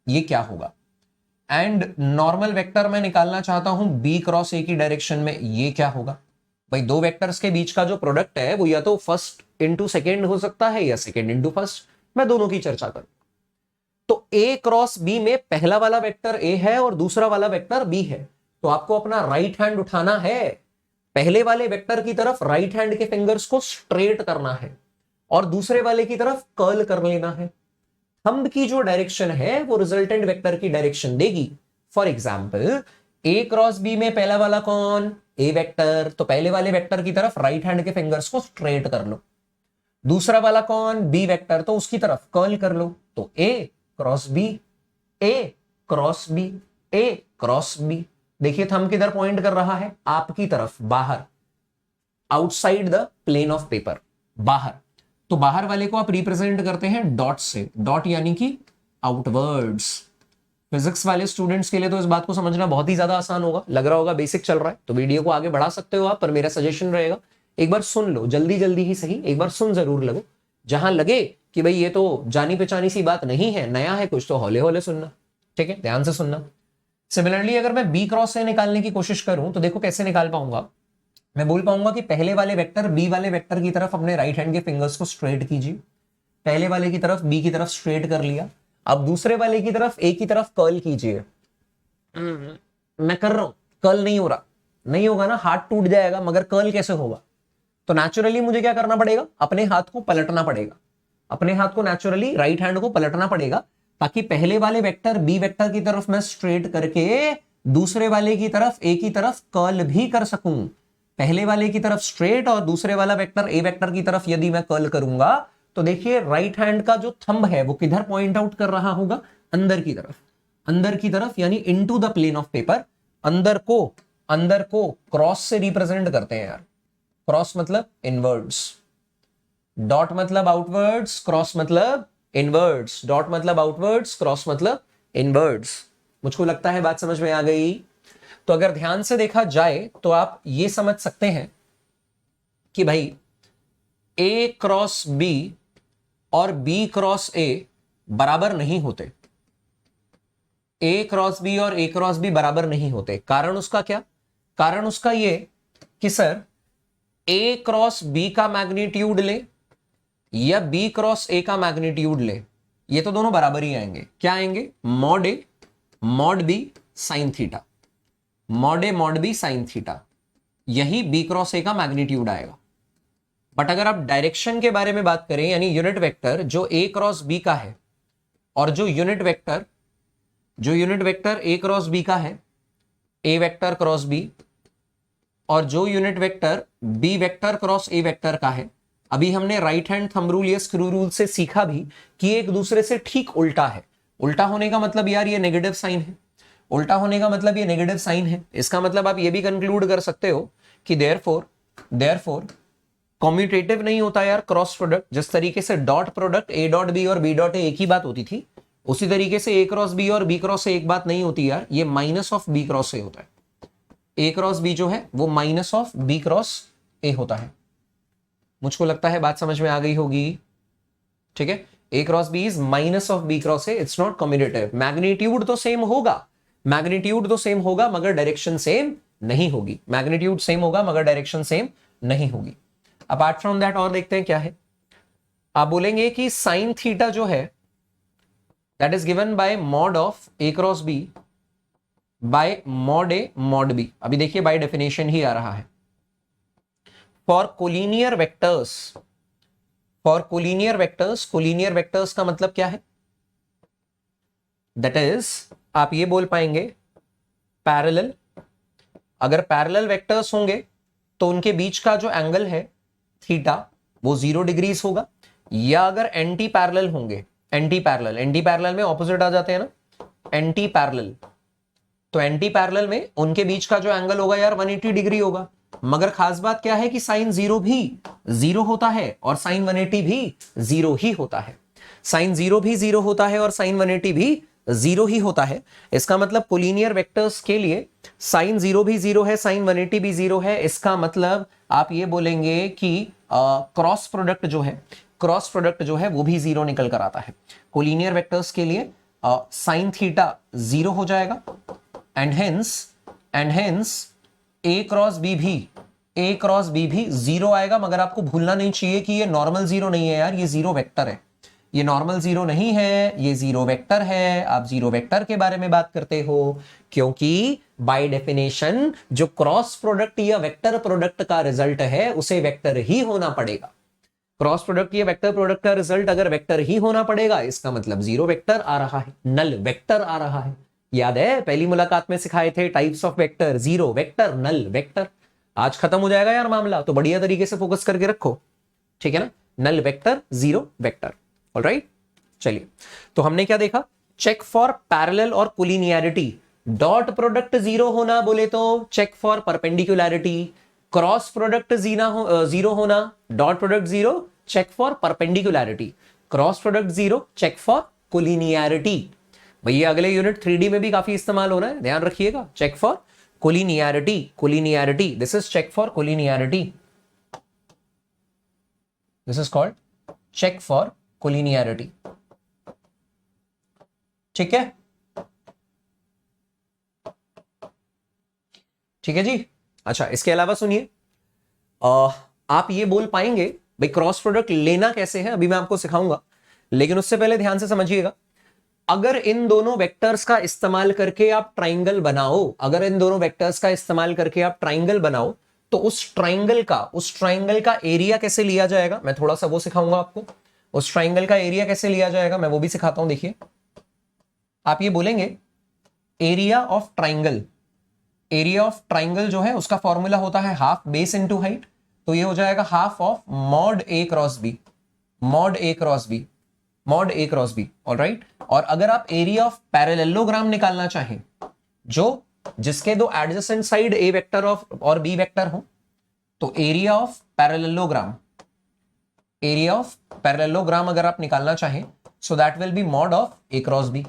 ये क्या होगा, एंड नॉर्मल वेक्टर मैं निकालना चाहता हूं बी क्रॉस ए की डायरेक्शन में, ये क्या होगा। भाई दो वेक्टर्स के बीच का जो प्रोडक्ट है वो या तो फर्स्ट इंटू सेकेंड हो सकता है या सेकेंड इंटू फर्स्ट, मैं दोनों की चर्चा करूं। तो ए क्रॉस बी में पहला वाला वेक्टर ए है और दूसरा वाला वेक्टर बी है, तो आपको अपना राइट हैंड उठाना है, पहले वाले वेक्टर की तरफ राइट हैंड के फिंगर्स को स्ट्रेट करना है और दूसरे वाले की तरफ कर्ल कर लेना है। थंब की जो डायरेक्शन है वो रिजल्टेंट वेक्टर की डायरेक्शन देगी। For example a cross b में पहला वाला कौन, ए वेक्टर, तो पहले वाले वेक्टर की तरफ राइट हैंड के फिंगर्स को स्ट्रेट कर लो। दूसरा वाला कौन, बी वेक्टर, तो उसकी तरफ कर्ल कर लो। तो a cross b, a cross b, a cross b. देखिए थंब किधर पॉइंट कर रहा है, आपकी तरफ, बाहर, outside the plane of paper, बाहर। तो बाहर वाले को आप रिप्रेजेंट करते हैं डॉट से, डॉट यानी कि आउटवर्ड्स। फिजिक्स वाले स्टूडेंट्स के लिए तो इस बात को समझना बहुत ही ज्यादा आसान होगा, लग रहा होगा बेसिक चल रहा है, तो वीडियो को आगे बढ़ा सकते हो आप, पर मेरा सजेशन रहेगा एक बार सुन लो, जल्दी जल्दी ही सही, एक बार सुन जरूर लगो। जहां लगे कि भाई ये तो जानी पहचानी सी बात नहीं है, नया है कुछ, तो हौले हौले सुनना, ठीक है, ध्यान से सुनना। सिमिलरली अगर मैं बी क्रॉस से निकालने की कोशिश करूं तो देखो कैसे निकाल पाऊंगा। मैं बोल पाऊंगा कि पहले वाले वेक्टर बी वाले वेक्टर की तरफ अपने राइट हैंड के फिंगर्स को स्ट्रेट कीजिए, पहले वाले की तरफ बी की तरफ स्ट्रेट कर लिया। अब दूसरे वाले की तरफ ए की तरफ कर्ल कीजिए। मैं कर रहा हूं, कर्ल नहीं हो रहा, नहीं होगा ना, हाथ टूट जाएगा, मगर कर्ल कैसे होगा। तो नेचुरली मुझे क्या करना पड़ेगा, अपने हाथ को पलटना पड़ेगा, अपने हाथ को नेचुरली राइट हैंड को पलटना पड़ेगा, ताकि पहले वाले वेक्टर बी वेक्टर की तरफ मैं स्ट्रेट करके दूसरे वाले की तरफ ए की तरफ कर्ल भी कर सकूं। पहले वाले की तरफ स्ट्रेट और दूसरे वाला वेक्टर ए वेक्टर की तरफ यदि मैं कर्ल करूंगा तो देखिए राइट हैंड का जो थंब है वो किधर पॉइंट आउट कर रहा होगा, अंदर की तरफ, अंदर की तरफ यानी into the plane of paper. अंदर को क्रॉस से रिप्रेजेंट करते हैं यार, क्रॉस मतलब इनवर्ड्स, डॉट मतलब आउटवर्ड्स, क्रॉस मतलब इनवर्ड्स, डॉट मतलब आउटवर्ड्स, क्रॉस मतलब इनवर्ड्स। मुझको लगता है बात समझ में आ गई। तो अगर ध्यान से देखा जाए तो आप ये समझ सकते हैं कि भाई ए क्रॉस बी और बी क्रॉस ए बराबर नहीं होते, ए क्रॉस बी और ए क्रॉस बी बराबर नहीं होते। कारण उसका क्या, कारण उसका ये कि सर ए क्रॉस बी का मैग्नीट्यूड ले या बी क्रॉस ए का मैग्नीट्यूड ले, ये तो दोनों बराबर ही आएंगे। क्या आएंगे, मॉड ए mod B sine theta, mod ए मॉड बी साइन थीटा, यही बी क्रॉस ए का मैग्नीट्यूड आएगा। बट अगर आप डायरेक्शन के बारे में बात करें, यानी यूनिट वेक्टर जो ए क्रॉस बी का है और जो unit vector a cross b का है, ए वेक्टर क्रॉस बी, और जो unit vector b vector cross a vector का है, अभी हमने राइट हैंड थंब रूल या स्क्रू रूल से सीखा भी कि एक दूसरे से ठीक उल्टा है। उल्टा होने का मतलब यार ये नेगेटिव साइन है, उल्टा होने का मतलब ये नेगेटिव साइन है। इसका मतलब आप ये भी कंक्लूड कर सकते हो कि देयरफॉर कॉम्यूटेटिव नहीं होता यार क्रॉस प्रोडक्ट। जिस तरीके से dot product a dot B और बी डॉट ए एक ही बात होती थी, उसी तरीके से ए क्रॉस बी और बी क्रॉस ए एक बात नहीं होती यार, ये minus of B cross a होता है। ए क्रॉस बी जो है वो minus of B cross a होता है। मुझको लगता है बात समझ में आ गई होगी, ठीक है। ए cross B is minus of B cross A, it's not commutative. Magnitude तो सेम होगा, मैग्नीट्यूड तो सेम होगा मगर डायरेक्शन सेम नहीं होगी, मैग्नीट्यूड सेम होगा मगर डायरेक्शन सेम नहीं होगी। अपार्ट फ्रॉम दैट और देखते हैं क्या है। आप बोलेंगे कि साइन थीटा जो है that is given by mod of a cross b by mod A mod b. अभी देखिए बाय डेफिनेशन ही आ रहा है। For collinear vectors, collinear vectors का मतलब क्या है, दैट इज आप ये बोल पाएंगे पैरेलल। अगर पैरेलल वेक्टर्स होंगे तो उनके बीच का जो एंगल है थीटा वो 0 डिग्रीज होगा, या अगर एंटी पैरेलल होंगे, एंटी पैरेलल में ऑपोजिट आ जाते हैं ना, एंटी पैरेलल, तो एंटी पैरेलल में उनके बीच का जो एंगल होगा यार 180 डिग्री होगा। मगर खास बात क्या है कि साइन 0 भी 0 होता है और साइन 180 भी 0 ही होता है। साइन 0 भी 0 होता है और साइन 180 भी 0 ही होता है। इसका मतलब कोलिनियर वेक्टर्स के लिए साइन 0 भी 0 है, साइन 180 भी 0 है। इसका मतलब आप ये बोलेंगे कि क्रॉस प्रोडक्ट जो है वो भी 0 निकल कर आता है। कोलिनियर वेक्टर्स के लिए साइन थीटा 0 हो जाएगा and hence a cross b भी 0 आएगा। मगर आपको भूलना नहीं चाहिए कि ये नॉर्मल 0 नहीं है यार, ये 0 वेक्टर है, ये नॉर्मल 0 नहीं है, ये 0 वेक्टर है। आप 0 वेक्टर के बारे में बात करते हो क्योंकि बाय डेफिनेशन जो क्रॉस प्रोडक्ट या वेक्टर प्रोडक्ट का रिजल्ट है उसे वेक्टर ही होना पड़ेगा। क्रॉस प्रोडक्ट या वेक्टर प्रोडक्ट का रिजल्ट अगर वेक्टर ही होना पड़ेगा, इसका मतलब 0 वेक्टर आ रहा है, नल वेक्टर आ रहा है। याद है पहली मुलाकात में सिखाए थे types of vector, 0 vector, null vector. आज खत्म हो जाएगा यार मामला, तो बढ़िया तरीके से फोकस करके रखो, ठीक है ना। Null vector, 0 vector, alright. चलिए तो हमने क्या देखा, चेक फॉर पैरेलल और कोलिनियरिटी। डॉट प्रोडक्ट 0 होना बोले तो check for perpendicularity, cross product 0 होना, dot product 0 check for perpendicularity, cross product 0 check for collinearity. भैया अगले यूनिट 3D में भी काफी इस्तेमाल हो रहा है, ध्यान रखिएगा। Check for collinearity, this is check for collinearity, this is called check for collinearity, ठीक है, ठीक है जी। अच्छा इसके अलावा सुनिए, आप ये बोल पाएंगे भाई क्रॉस प्रोडक्ट लेना कैसे है, अभी मैं आपको सिखाऊंगा, लेकिन उससे पहले ध्यान से समझिएगा। अगर इन दोनों वेक्टर्स का इस्तेमाल करके आप ट्राइंगल बनाओ, तो उस ट्राइंगल का एरिया कैसे लिया जाएगा, मैं थोड़ा सा वो सिखाऊंगा आपको। उस ट्राइंगल का एरिया कैसे लिया जाएगा मैं वो भी सिखाता हूं। देखिए आप ये बोलेंगे एरिया ऑफ ट्राइंगल जो है उसका फॉर्मूला होता है हाफ बेस इंटू हाइट, तो ये हो जाएगा half of mod a cross b. Mod a cross b, mod a cross b, alright. और अगर आप एरिया ऑफ पैरेललोग्राम निकालना चाहें जो जिसके दो adjacent side a vector of और बी वेक्टर हो, तो area of parallelogram, area of parallelogram अगर आप निकालना चाहें, so that will be mod of a cross b.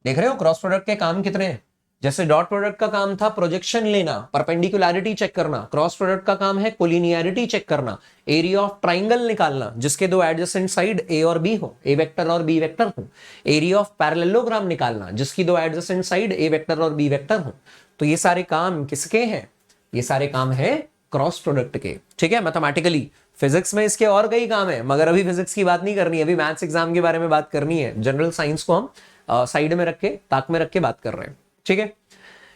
देख रहे हो क्रॉस प्रोडक्ट के काम कितने हैं। जैसे डॉट प्रोडक्ट का काम था प्रोजेक्शन लेना, परपेंडिकुलरिटी चेक करना, क्रॉस प्रोडक्ट का काम है कोलिनियरिटी चेक करना, एरिया ऑफ ट्राइंगल निकालना जिसके दो एडजेसेंट साइड ए और बी हो, ए वेक्टर और बी वेक्टर हो, एरिया ऑफ पैरेललोग्राम निकालना जिसकी दो एडजेसेंट साइड ए वेक्टर और बी वेक्टर हो। तो ये सारे काम किसके हैं? ये सारे काम है क्रॉस प्रोडक्ट के, ठीक है, मैथमेटिकली। फिजिक्स में इसके और कई काम है, मगर अभी फिजिक्स की बात नहीं करनी है, अभी मैथ्स एग्जाम के बारे में बात करनी है। जनरल साइंस को हम साइड में रख के, ताक में रख के बात कर रहे हैं, ठीक है।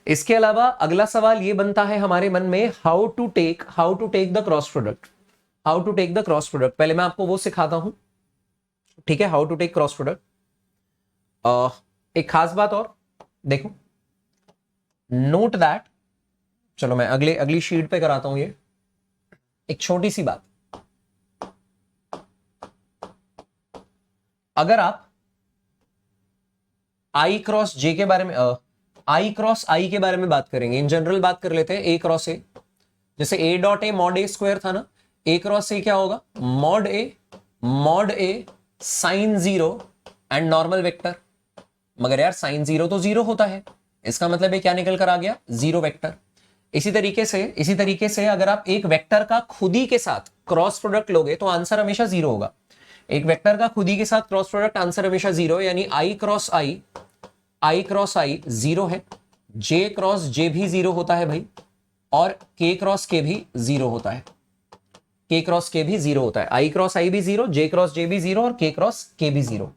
इसके अलावा अगला सवाल ये बनता है हमारे मन में, how to take the cross product, how to take the cross product. पहले मैं आपको वो सिखाता हूं, ठीक है, how to take cross product. एक खास बात और देखो, नोट दैट, चलो मैं अगली शीट पे कराता हूं ये एक छोटी सी बात। अगर आप आई क्रॉस जे के बारे में, आई क्रॉस आई के बारे में बात करेंगे, इन जनरल बात कर लेते हैं ए क्रॉस ए। जैसे A dot A mod A square था ना, ए क्रॉस ए क्या होगा? Mod A sine zero and normal vector. मगर यार साइन जीरो तो जीरो होता है, इसका मतलब ये क्या निकल कर आ गया? Zero vector. इसी तरीके से अगर आप एक वेक्टर का खुद ही के साथ क्रॉस प्रोडक्ट लोगे तो आंसर हमेशा जीरो होगा। एक वेक्टर का खुद ही के साथ क्रॉस प्रोडक्ट आंसर हमेशा जीरो है, यानी आई क्रॉस आई जीरो है, जे क्रॉस जे भी जीरो होता है भाई, और के क्रॉस के भी जीरो होता है, के क्रॉस के भी जीरो होता है। आई क्रॉस आई भी जीरो, जे क्रॉस जे भी जीरो और के क्रॉस के भी जीरो।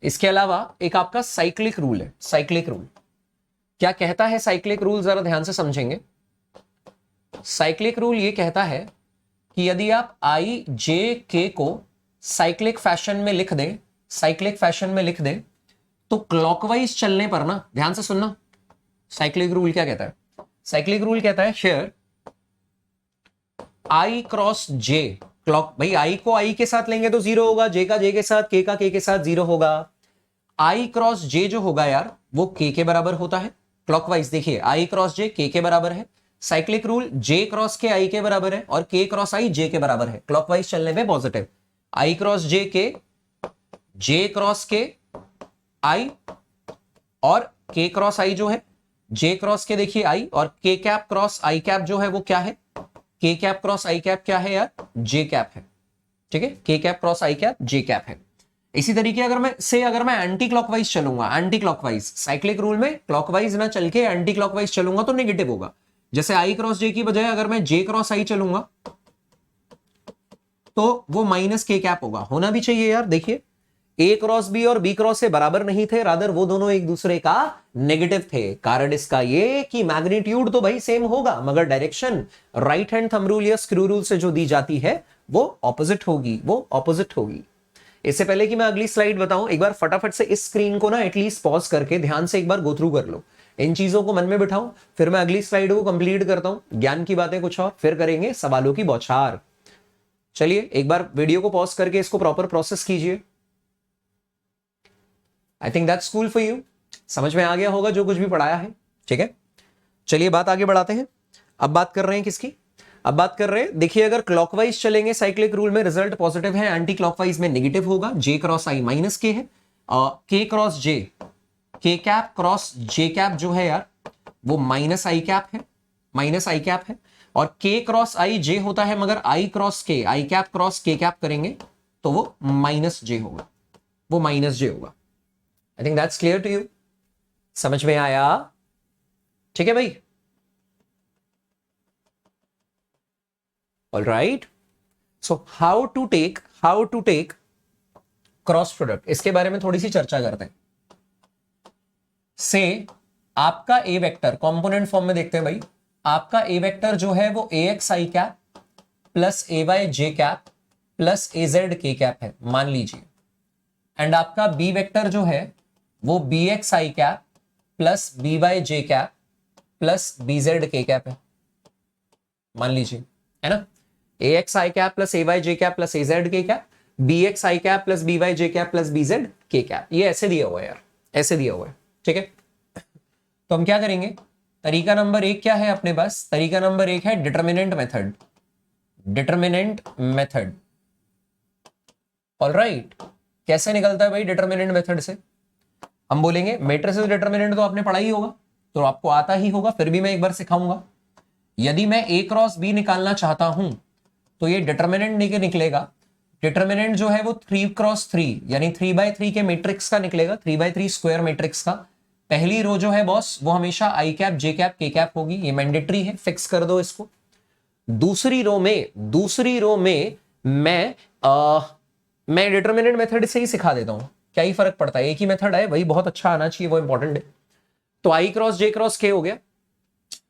इसके अलावा एक आपका साइक्लिक रूल है। साइक्लिक रूल क्या कहता है? साइक्लिक रूल जरा ध्यान से समझेंगे। साइक्लिक रूल ये कहता है कि यदि आप आई जे के को साइक्लिक फैशन में लिख दें, साइक्लिक फैशन में लिख दें, तो क्लॉकवाइज चलने पर ना, ध्यान से सुनना, साइक्लिक रूल क्या कहता है? साइक्लिक रूल कहता है share I cross J, clock भाई आई को आई के साथ लेंगे तो जीरो होगा, जे का जे के साथ, के का के के साथ जीरो होगा। आई क्रॉस जे जो होगा यार वो के बराबर होता है। क्लॉकवाइज देखिए, आई क्रॉस जे के बराबर है। साइक्लिक रूल जे क्रॉस के आई के बराबर है और के क्रॉस आई जे के बराबर है। क्लॉकवाइज चलने में पॉजिटिव, आई क्रॉस जे के, जे क्रॉस के आई, और के क्रॉस आई जो है, जे क्रॉस के देखिए आई, और के कैप क्रॉस आई कैप जो है वो क्या है? के कैप क्रॉस आई कैप क्या है यार? जे कैप है, ठीक है, के कैप क्रॉस आई कैप जे कैप है। इसी तरीके अगर मैं एंटी क्लॉकवाइज चलूंगा, एंटी क्लॉकवाइज साइक्लिक रूल में क्लॉकवाइज ना चल के एंटी क्लॉकवाइज चलूंगा तो नेगेटिव होगा। जैसे आई क्रॉस जे की बजाय अगर मैं जे क्रॉस आई चलूंगा तो वो माइनस के कैप होगा। होना भी चाहिए यार, देखिए ए क्रॉस बी और बी क्रॉस से बराबर नहीं थे, रादर वो दोनों एक दूसरे का नेगेटिव थे। कारण इसका ये कि मैग्नीट्यूड तो भाई सेम होगा, मगर direction right hand thumb rule या स्क्रू रूल से जो दी जाती है वो ऑपोजिट होगी। इससे पहले कि मैं अगली स्लाइड बताऊं, एक बार फटाफट से इस स्क्रीन को ना एटलीस्ट पॉज करके ध्यान से एक बार गो थ्रू कर लो, इन चीजों को मन में बिठाओ, फिर मैं अगली स्लाइड को कंप्लीट करता हूं। ज्ञान की बातें कुछ और, फिर करेंगे सवालों की बौछार। चलिए एक बार वीडियो को पॉज करके इसको प्रॉपर प्रोसेस कीजिए। आई think that's cool for you, समझ में आ गया होगा जो कुछ भी पढ़ाया है, ठीक है। चलिए बात आगे बढ़ाते हैं। अब बात कर रहे हैं किसकी? अब बात कर रहे हैं, देखिए अगर क्लॉकवाइज चलेंगे साइक्लिक रूल में रिजल्ट पॉजिटिव है, एंटी क्लॉकवाइज में नेगेटिव होगा। जे क्रॉस आई माइनस के है, के क्रॉस जे, के कैप क्रॉस जे कैप जो है यार वो माइनस आई कैप है, माइनस आई कैप है। और के क्रॉस आई जे होता है, मगर आई क्रॉस के, आई कैप क्रॉस के कैप करेंगे तो वो माइनस जे होगा, वो माइनस जे होगा। I think that's clear to you, समझ में आया? ठीक है भाई, all right. So how to take cross product, इसके बारे में थोड़ी सी चर्चा करते हैं। से आपका ए वेक्टर कंपोनेंट फॉर्म में देखते हैं भाई, आपका ए वेक्टर जो है वो ए एक्स आई कैप प्लस ए वाई जे कैप प्लस ए जेड के कैप है, मान लीजिए। एंड आपका बी वेक्टर जो है वो बी एक्स आई कैप प्लस बी वाई जे कैप प्लस बी जेड के कैप है, मान लीजिए, है ना। ए एक्स आई कैप प्लस ए वाई जे कैप प्लस ए जेड के कैप। बी एक्स आई कैप प्लस बी वाई जे कैप प्लस बी जेड के कैप। ये ऐसे दिया हुआ है यार, ऐसे दिया हुआ है, ठीक है। तो हम क्या करेंगे, तरीका नंबर 1 क्या है अपने पास, तरीका नंबर 1 है determinant method, determinant method. Alright, कैसे निकलता है भाई डिटर्मिनेंट मेथड से, हम बोलेंगे मैट्रिसेस डिटर्मिनेंट तो आपने पढ़ा ही होगा, तो आपको आता ही होगा, फिर भी मैं एक बार सिखाऊंगा। यदि मैं ए क्रॉस बी निकालना चाहता हूं तो ये डिटर्मिनेंट निकलेगा, डिटर्मिनेंट जो है वो 3 क्रॉस 3 यानी 3x3 के मैट्रिक्स का निकलेगा, 3x3 स्क्वायर मैट्रिक्स का। पहली रो जो है बॉस वो हमेशा आई कैप जे कैप के कैप होगी, ये मैंडेटरी है, फिक्स कर दो इसको। दूसरी रो में मैं डिटर्मिनेंट मेथड से ही सिखा देता हूं, क्या ही फर्क पड़ता है, एक ही मेथड है, वही बहुत अच्छा आना चाहिए, वो इंपॉर्टेंट है। तो आई क्रॉस जे क्रॉस के हो गया।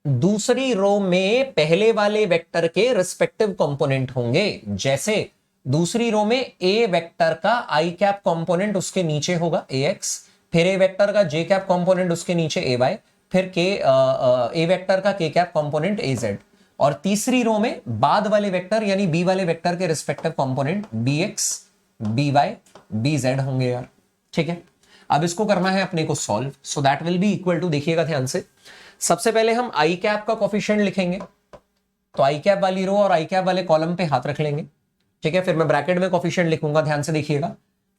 दूसरी रो में पहले वाले वेक्टर के रिस्पेक्टिव कंपोनेंट होंगे, जैसे दूसरी रो में ए वेक्टर का आई कैप कंपोनेंट उसके नीचे होगा ए एक्स, फिर ए वेक्टर का जे कैप कंपोनेंट उसके नीचे ए वाई, फिर के ए वेक्टर का के कैप कंपोनेंट ए जेड, और तीसरी रो में बाद वाले वेक्टर यानी बी वाले वेक्टर के respective component b x b y B z होंगे यार, ठीक है। अब इसको करना है अपने को solve, so that will be equal to, देखिएगा ध्यान से, सबसे पहले हम आई कैप का कोफिशिएंट लिखेंगे, तो आई कैप वाली रो और आई कैप वाले कॉलम पे हाथ रख लेंगे, ठीक है। फिर मैं ब्रैकेट में कोफिशिएंट लिखूंगा, ध्यान से देखिएगा,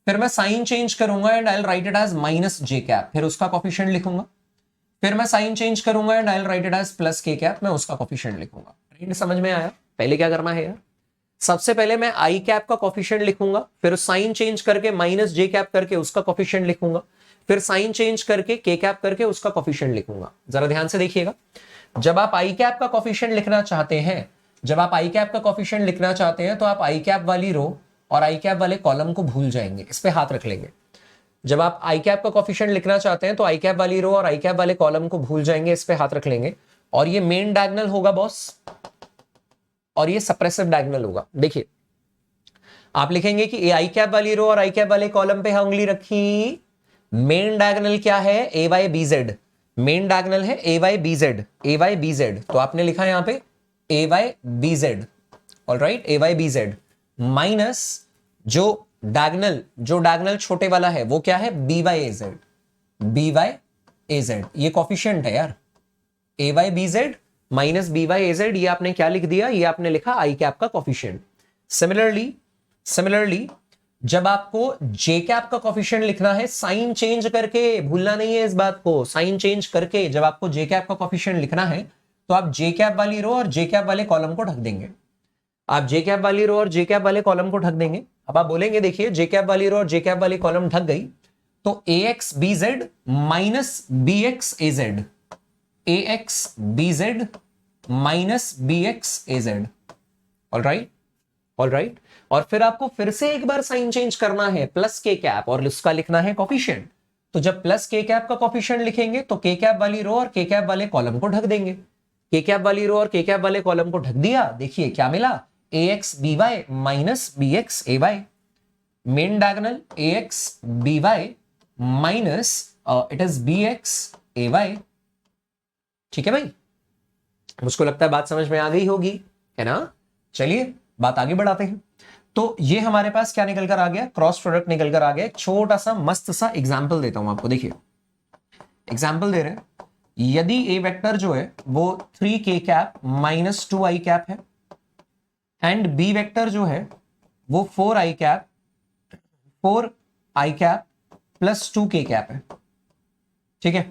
फिर मैं साइन चेंज करूंगा and I will write it as minus J cap, फिर उसका कोफिशिएंट लिखूंगा, फिर मैं साइन चेंज करूंगा and I will write it as plus k cap, मैं उसका कोफिशिएंट लिखूंगा। समझ में आया, पहले क्या करना है यार, सबसे पहले मैं आई कैप का कोफिशिएंट लिखूंगा, फिर साइन चेंज करके माइनस जे कैप करके उसका कोफिशिएंट लिखूंगा, फिर साइन चेंज करके के कैप करके उसका कोफिशिएंट लिखूंगा। जरा ध्यान से देखिएगा, जब आप आई कैप का कोफिशिएंट लिखना चाहते हैं, जब आप आई कैप का कोफिशिएंट लिखना चाहते हैं तो आप आई कैप वाली रो और आई कैप वाले कॉलम को भूल जाएंगे, इस पे हाथ रख लेंगे। जब आप आई कैप का कोफिशिएंट लिखना चाहते हैं तो आई कैप वाली रो और आई कैप वाले कॉलम को भूल जाएंगे, इस पे हाथ रख लेंगे, और ये मेन डायगोनल होगा बॉस, और ये सप्रेसिव डायगोनल होगा। देखिए आप लिखेंगे कि आई कैप वाली रो और आई कैप वाले कॉलम पे उंगली रखी, मेन डायगोनल क्या है, A Y B Z, main diagonal है A Y B Z, A Y B Z, तो आपने लिखा यहां पे A Y B Z, alright, A Y B Z minus जो डायगोनल छोटे वाला है वो क्या है, B Y A Z, B Y A Z, ये कोफिशिएंट है यार, A Y B Z minus B Y A Z, ये आपने क्या लिख दिया, ये आपने लिखा आई कैप का कोफिशिएंट। सिमिलरली जब आपको जे कैप का कोफिशिएंट लिखना है, साइन चेंज करके, भूलना नहीं है इस बात को, साइन चेंज करके जब आपको जे कैप का कोफिशिएंट लिखना है तो आप जे कैप वाली रो और जे कैप वाले कॉलम को ढक देंगे, आप जे कैप वाली रो और जे कैप वाले कॉलम को ढक देंगे। अब आप बोलेंगे देखिए जे कैप वाली रो और जे कैप वाली कॉलम ढक गई, तो a x b Z minus b x a z, a x b Z minus b x a z, alright, और फिर आपको फिर से एक बार साइन चेंज करना है, प्लस के कैप, और उसका लिखना है कोफिशिएंट। तो जब प्लस के कैप का कोफिशिएंट लिखेंगे तो के कैप वाली रो और के कैप वाले कॉलम को ढक देंगे, के कैप वाली रो और के कैप वाले कॉलम को ढक दिया, देखिए क्या मिला, a x b y minus b x a y, main diagonal a x b y minus it is b x a y, ठीक है भाई, मुझको लगता है बात समझ में आ गई होगी, है ना। चलिए बात आगे बढ़ाते हैं। तो ये हमारे पास क्या निकल कर आ गया, क्रॉस प्रोडक्ट निकल कर आ गया। छोटा सा मस्त सा एग्जाम्पल देता हूं आपको, देखिए एग्जाम्पल दे रहे हैं, यदि ए वेक्टर जो है वो 3 k cap minus 2 i cap है, एंड बी वेक्टर जो है वो 4 आई कैप प्लस 2 के कैप है, ठीक है,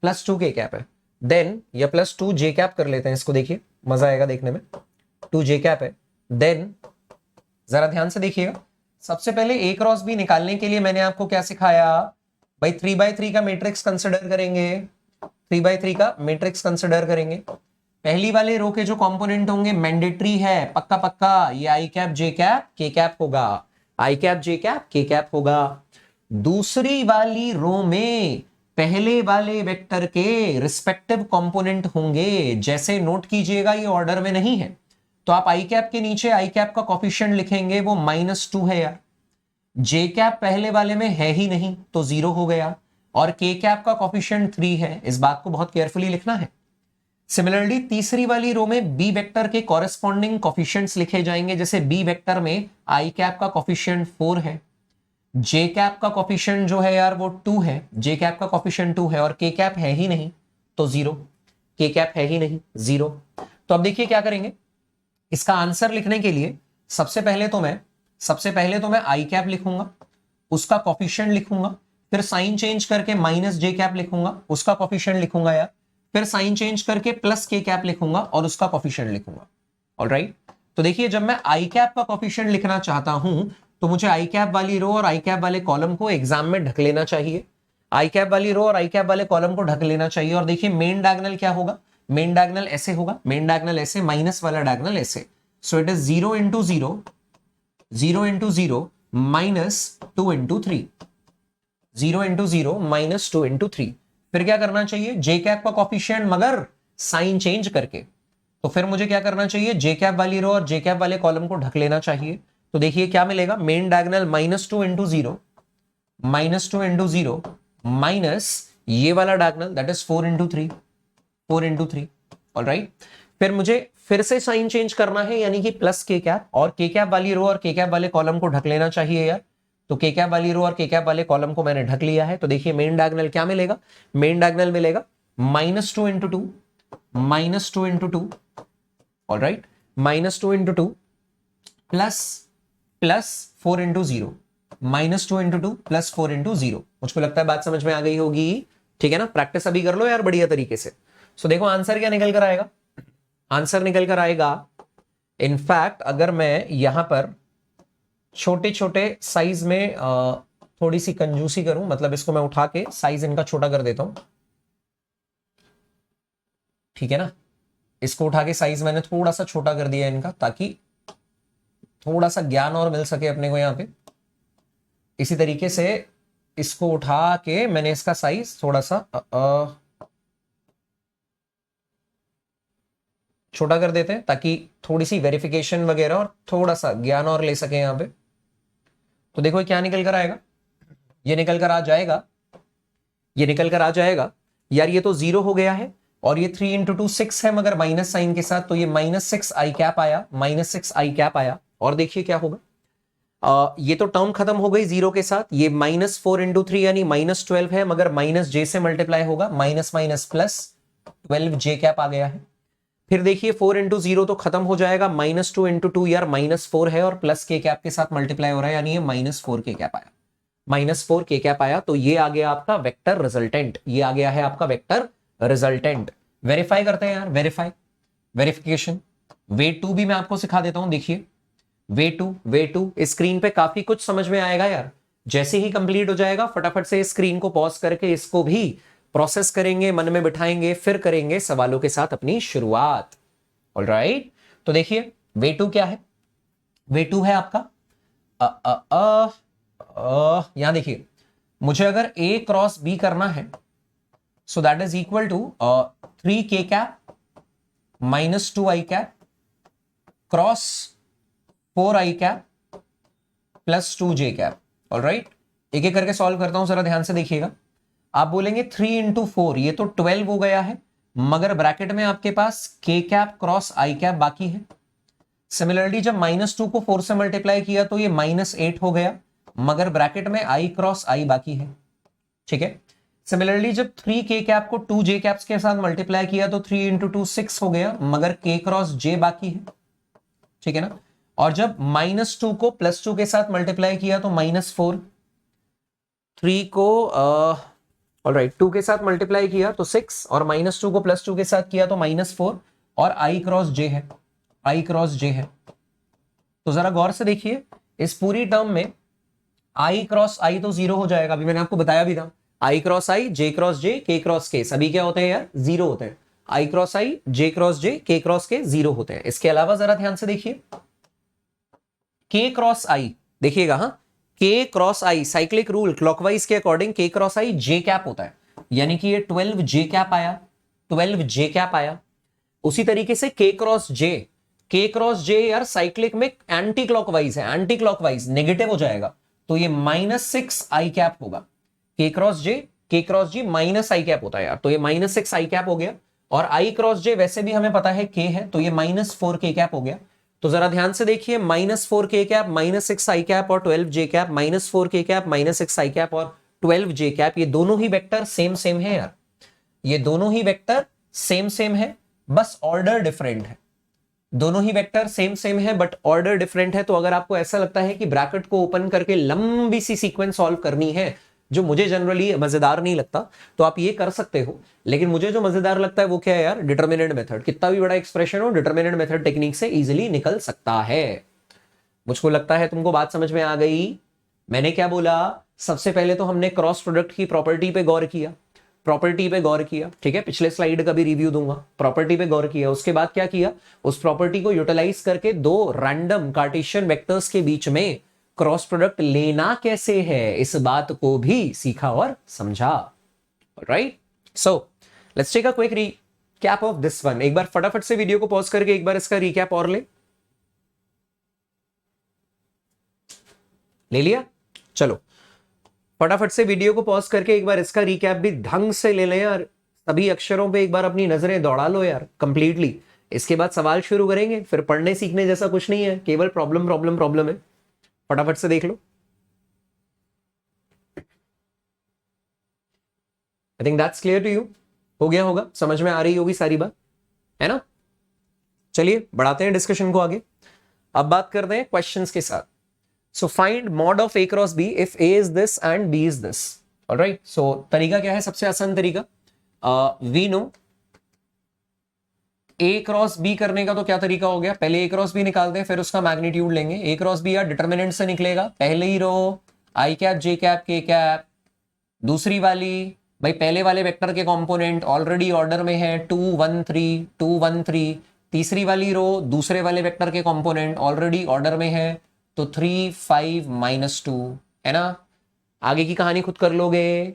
प्लस 2 के कैप है, देन या प्लस 2 जे कैप कर लेते हैं इसको, देखिए मजा आएगा देखने में, 2 जे कैप है, देन जरा ध्यान से देखिएगा, सबसे पहले ए क्रॉस बी निकालने के लिए मैंने आपको क्या सिखाया भाई, 3x3 का मैट्रिक्स कंसिडर करेंगे, 3x3 का मैट्रिक्स कंसिडर करेंगे। पहली वाले रो के जो कंपोनेंट होंगे मैंडेटरी है, पक्का पक्का, ये आई कैप जे कैप के कैप होगा, आई कैप जे कैप के कैप होगा। दूसरी वाली रो में पहले वाले वेक्टर के रिस्पेक्टिव कंपोनेंट होंगे, जैसे नोट कीजिएगा ये ऑर्डर में नहीं है, तो आप आई कैप के नीचे आई कैप का कोफिशिएंट लिखेंगे, वो -2 है यार, जे कैप पहले वाले में है ही नहीं तो 0 हो गया, और के कैप का कोफिशिएंट 3 है, इस बात को बहुत केयरफुली लिखना है। सिमिलरली तीसरी वाली रो में बी वेक्टर के कॉरेस्पॉन्डिंग कोफिशिएंट्स लिखे जाएंगे। जैसे बी वेक्टर में आई कैप का कोफिशिएंट 4 है, जे कैप का कोफिशिएंट जो है यार वो 2 है, जे कैप का कोफिशिएंट 2 है, और के कैप है ही नहीं तो 0, के कैप है ही नहीं 0। तो अब देखिए क्या करेंगे, इसका आंसर लिखने के लिए सबसे पहले तो मैं आई कैप लिखूंगा, उसका कोफिशिएंट लिखूंगा, फिर साइन चेंज करके माइनस जे कैप लिखूंगा, उसका कोफिशिएंट लिखूंगा यार, फिर साइन चेंज करके प्लस के कैप लिखूंगा और उसका कोफिशिएंट लिखूंगा। ऑलराइट, तो देखिए जब मैं आई कैप का कोफिशिएंट लिखना चाहता हूं तो मुझे आई कैप वाली रो और आई कैप वाले कॉलम को एग्जाम में ढक लेना चाहिए। आई कैप वाली रो और आई कैप वाले कॉलम को ढक लेना चाहिए। और देखिए मेन डायगोनल क्या होगा, मेन डायगोनल ऐसे होगा, मेन डायगोनल ऐसे, माइनस वाला डायगोनल ऐसे। सो it is 0 into 0, 0 into 0 minus 2 into 3, 0 into 0 minus 2 into 3। फिर क्या करना चाहिए, जे कैप का कॉफिशिएंट मगर साइन चेंज करके। तो फिर मुझे क्या करना चाहिए, जे कैप वाली रो और जे कैप वाले कॉलम को ढक लेना चाहिए। तो देखिए क्या मिलेगा, main diagonal -2 into 0, -2 into 0 minus ये वाला diagonal that is 4 into 3, 4 into 3। Alright, फिर मुझे फिर से साइन चेंज करना है, यानी कि प्लस के कैप, और के कैप वाली रो और के कैप वाले कॉलम को ढक लेना चाहिए यार। तो के कैप वाली रो और के कैप वाले कॉलम को मैंने ढक लिया है। तो देखिए मेन डायगोनल क्या मिलेगा, मेन डायगोनल मिलेगा -2 into 2, -2 into 2, alright, -2 into 2 plus 4 into 0, -2 into 2 plus 4 into 0। मुझको लगता है बात समझ में आ गई होगी, ठीक है ना। प्रैक्टिस अभी कर लो यार बढ़िया तरीके से। सो देखो आंसर क्या निकल कर आएगा, आंसर निकल कर आएगा, इनफैक्ट अगर मैं यहां पर छोटे छोटे साइज में थोड़ी सी कंजूसी करूं, मतलब इसको मैं उठा के साइज इनका छोटा कर देता हूं, ठीक है ना। इसको उठा के साइज मैंने थोड़ा सा छोटा कर दिया इनका, ताकि थोड़ा सा ज्ञान और मिल सके अपने को यहां पे। इसी तरीके से इसको उठा के मैंने इसका साइज थोड़ा सा छोटा कर देते हैं, ताकि थोड़ी सी वेरिफिकेशन वगैरह और थोड़ा सा ज्ञान और ले सके यहां पे। तो देखो क्या निकल कर आएगा, ये निकल कर आ जाएगा, ये निकल कर आ जाएगा यार, ये तो 0 हो गया है, और ये 3 इंटू 2 6 है मगर माइनस साइन के साथ, तो ये -6 आई कैप आया, -6 आई कैप आया। और देखिए क्या होगा, ये तो टर्म खत्म हो गई 0 के साथ, ये -4 इंटू 3 यानी -12 है, मगर माइनस जे से मल्टीप्लाई होगा, माइनस माइनस प्लस 12 जे कैप आ गया है। फिर देखिए 4 इंटू 0 तो खत्म हो जाएगा, -2 इंटू 2 यार -4 है, और प्लस के कैप के साथ मल्टीप्लाई हो रहा है, यानी ये -4 के कैप आया, -4 के कैप आया। तो ये आ गया आपका वेक्टर रिजल्टेंट, ये आ गया है आपका वेक्टर रिजल्टेंट। वेरीफाई करते हैं यार, वेरिफिकेशन। वे टू भी मैं आपको सिखा देता हूं, देखिए वे टू स्क्रीन पे काफी कुछ समझ में आएगा यार। जैसे ही कंप्लीट हो जाएगा फटाफट से स्क्रीन को पॉज करके इसको भी प्रोसेस करेंगे, मन में बिठाएंगे, फिर करेंगे सवालों के साथ अपनी शुरुआत। ऑलराइट, तो देखिए वे टू क्या है, वे टू है आपका यहां देखिए, मुझे अगर ए क्रॉस बी करना है, so that is equal to 3 k cap -2 i cap cross 4 i cap plus 2 j cap. Alright, एक एक करके सॉल्व करता हूं, जरा ध्यान से देखिएगा। आप बोलेंगे 3 इंटू 4, ये तो 12 हो गया है, मगर ब्रैकेट में आपके पास के कैप क्रॉस आई कैप बाकी है। सिमिलरली जब -2 को 4 से मल्टीप्लाई किया तो ये -8 हो गया, मगर ब्रैकेट में आई क्रॉस आई बाकी है, ठीक है। सिमिलरली जब 3 के कैप को 2 जे कैप्स के साथ मल्टीप्लाई किया तो 3 इंटू 2 6 हो गया, मगर के क्रॉस जे बाकी है, ठीक है ना। और जब -2 को +2 के साथ मल्टीप्लाई किया तो -4, 3 को ऑलराइट 2 के साथ मल्टीप्लाई किया तो 6, और -2 को +2 के साथ किया तो -4, और आई क्रॉस जे है, आई क्रॉस जे है। तो जरा गौर से देखिए, इस पूरी टर्म में आई क्रॉस आई तो 0 हो जाएगा, अभी मैंने आपको बताया भी था, आई क्रॉस आई, जे क्रॉस जे, के क्रॉस के, सभी क्या होते हैं यार 0 होते हैं। आई क्रॉस आई, जे क्रॉस जे, के क्रॉस के 0 होते हैं। इसके अलावा जरा ध्यान से देखिए, के क्रॉस आई देखिएगा, हाँ के क्रॉस आई साइक्लिक रूल क्लॉकवाइज के अकॉर्डिंग के क्रॉस आई जे कैप होता है, यानी कि ये 12 जे कैप आया, 12 जे कैप आया। उसी तरीके से के क्रॉस जे, के क्रॉस जे यार साइक्लिक में एंटी क्लॉकवाइज है, एंटी क्लॉकवाइज नेगेटिव हो जाएगा, तो ये -6 आई कैप होगा। के क्रॉस जे, के cross ji minus I cap होता है यार, तो ये -6 आई कैप हो गया। और आई क्रॉस जे वैसे भी हमें पता है k है, तो ये -4k कैप हो गया। तो जरा ध्यान से देखिए, -4k कैप, -6 आई कैप और 12 जे कैप, -4k कैप, -6 आई कैप और 12 जे कैप, ये दोनों ही वेक्टर सेम सेम है यार, ये दोनों ही वेक्टर सेम सेम है, बस ऑर्डर डिफरेंट है। दोनों ही वेक्टर सेम सेम है बट ऑर्डर डिफरेंट है। तो अगर आपको ऐसा लगता है कि ब्रैकेट को ओपन करके लंबी सी सीक्वेंस सॉल्व करनी है, जो मुझे जनरली मजेदार नहीं लगता, तो आप ये कर सकते हो। लेकिन मुझे जो मजेदार लगता है वो क्या है यार, डिटर्मिनेंट मेथड। कितना भी बड़ा एक्सप्रेशन हो, डिटर्मिनेंट मेथड टेक्निक से इजीली निकल सकता है। मुझको लगता है तुमको बात समझ में आ गई। मैंने क्या बोला, सबसे पहले तो हमने क्रॉस प्रोडक्ट की प्रॉपर्टी पे गौर किया, प्रॉपर्टी पे गौर किया, ठीक है, पिछले स्लाइड का भी रिव्यू दूंगा। प्रॉपर्टी पे गौर किया, उसके बाद क्या किया, उस प्रॉपर्टी को यूटिलाइज करके दो रैंडम कार्टेशियन वेक्टर्स के बीच में क्रॉस प्रोडक्ट लेना कैसे है, इस बात को भी सीखा और समझा। Right, so let's take a quick recap of this one. एक बार फटाफट से वीडियो को पॉज करके एक बार इसका रीकैप और ले लिया। चलो फटाफट से वीडियो को पॉज करके एक बार इसका रिकैप भी ढंग से ले लें यार, सभी अक्षरों पे एक बार अपनी नजरें दौड़ा लो यार कंप्लीटली। इसके बाद सवाल शुरू करेंगे, फिर पढ़ने सीखने जैसा कुछ नहीं है, केवल प्रॉब्लम प्रॉब्लम प्रॉब्लम है। फटाफट से देख लो। I think that's clear to you, हो गया होगा, समझ में आ रही होगी सारी बात, है ना। चलिए बढ़ाते हैं डिस्कशन को आगे। अब बात करते हैं क्वेश्चंस के साथ। So find mod of A cross B if A is this and B is this. All right. So तरीका क्या है, सबसे आसान तरीका, we know A cross B करने का तो क्या तरीका हो गया, पहले A क्रॉस B निकालते हैं, फिर उसका मैग्नीट्यूड लेंगे। A क्रॉस B यार डिटर्मिनेंट से निकलेगा, पहले ही रो I cap J cap K cap, दूसरी वाली भाई पहले वाले वेक्टर के कंपोनेंट ऑलरेडी ऑर्डर में है 2 1 3 2 1 3, तीसरी वाली रो दूसरे वाले वेक्टर के कंपोनेंट ऑलरेडी ऑर्डर में है तो 3 5 -2, है ना। आगे की कहानी खुद कर लोगे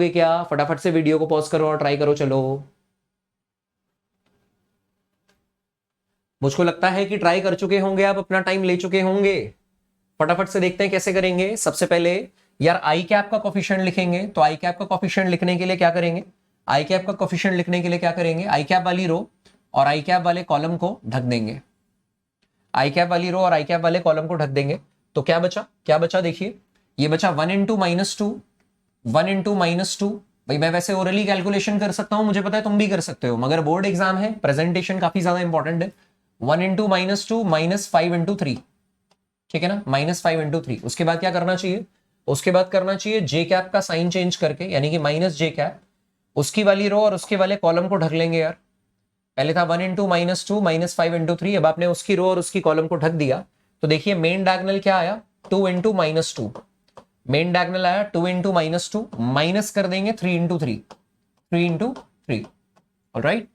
क्या, फटाफट से वीडियो को पॉज करो और ट्राई करो। चलो मुझको लगता है कि ट्राई कर चुके होंगे आप, अपना टाइम ले चुके होंगे। फटाफट से देखते हैं कैसे करेंगे। सबसे पहले यार आई कैप का कोफिशिएंट लिखेंगे, तो आई कैप का कोफिशिएंट लिखने के लिए क्या करेंगे, आई कैप का कोफिशिएंट लिखने के लिए क्या करेंगे, आई कैप वाली रो और आई कैप वाले कॉलम को ढक देंगे, आई कैप वाली रो और आई कैप वाले कॉलम को ढक देंगे। तो क्या बचा देखिए, ये बचा 1 × -2, 1 × -2। भाई मैं वैसे ओरली कैलकुलेशन कर सकता हूं, मुझे पता है तुम भी कर सकते हो, मगर बोर्ड एग्जाम है, प्रेजेंटेशन काफी ज्यादा इंपॉर्टेंट है। 1 × -2 -5 × 3, ठीक है ना, -5 × 3। उसके बाद क्या करना चाहिए, उसके बाद करना चाहिए जे कैप का साइन चेंज करके, यानी कि -j कैप, उसकी वाली रो और उसके वाले कॉलम को ढक लेंगे यार। पहले था 1 × -2 -5 × 3, अब आपने उसकी रो और उसकी कॉलम को ढक दिया। तो देखिए मेन डायगोनल क्या आया, 2 × -2, मेन डायगोनल आया 2 × -2, माइनस कर देंगे 3 × 3, 3 × 3। ऑलराइट,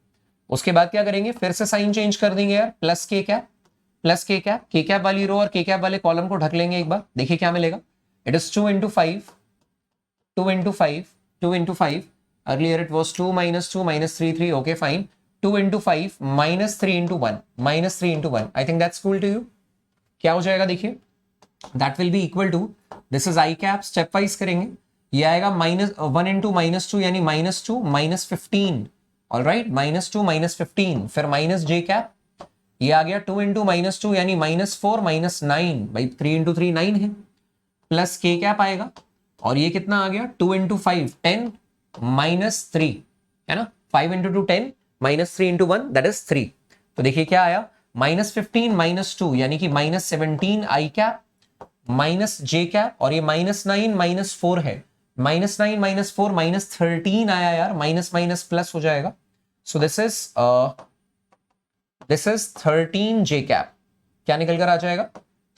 उसके बाद क्या करेंगे, फिर से साइन चेंज कर देंगे यार, plus k cap, plus k cap, के कैप वाली रो और के कैप वाले कॉलम को ढक लेंगे एक बार, देखिए क्या मिलेगा। It is 2 × 5, 2 × 5, 2 × 5, earlier it was 2 -2 -3 3, okay fine, 2 × 5 -3 × 1, -3 × 1, I think that's cool to you। क्या हो जाएगा देखिए, that will be equal to, this is I cap, step wise करेंगे, ये आएगा -1 × -2 यानी -2 -15, ऑलराइट, -2 -15, फिर -j कैप, ये आ गया 2 × -2 यानी -4 -9, भाई 3 × 3 9 है, प्लस k कैप आएगा और ये कितना आ गया 2 × 5 10 -3, है ना, 5 × 2 10 -3 × 1 दैट इज 3। तो देखिए क्या आया, -15 -2 यानी कि -17 आई कैप -j कैप और ये -9 -4 है, -9 -4 -13 आया यार, माइनस माइनस प्लस हो जाएगा। सो दिस इज 13 j कैप, क्या निकल कर आ जाएगा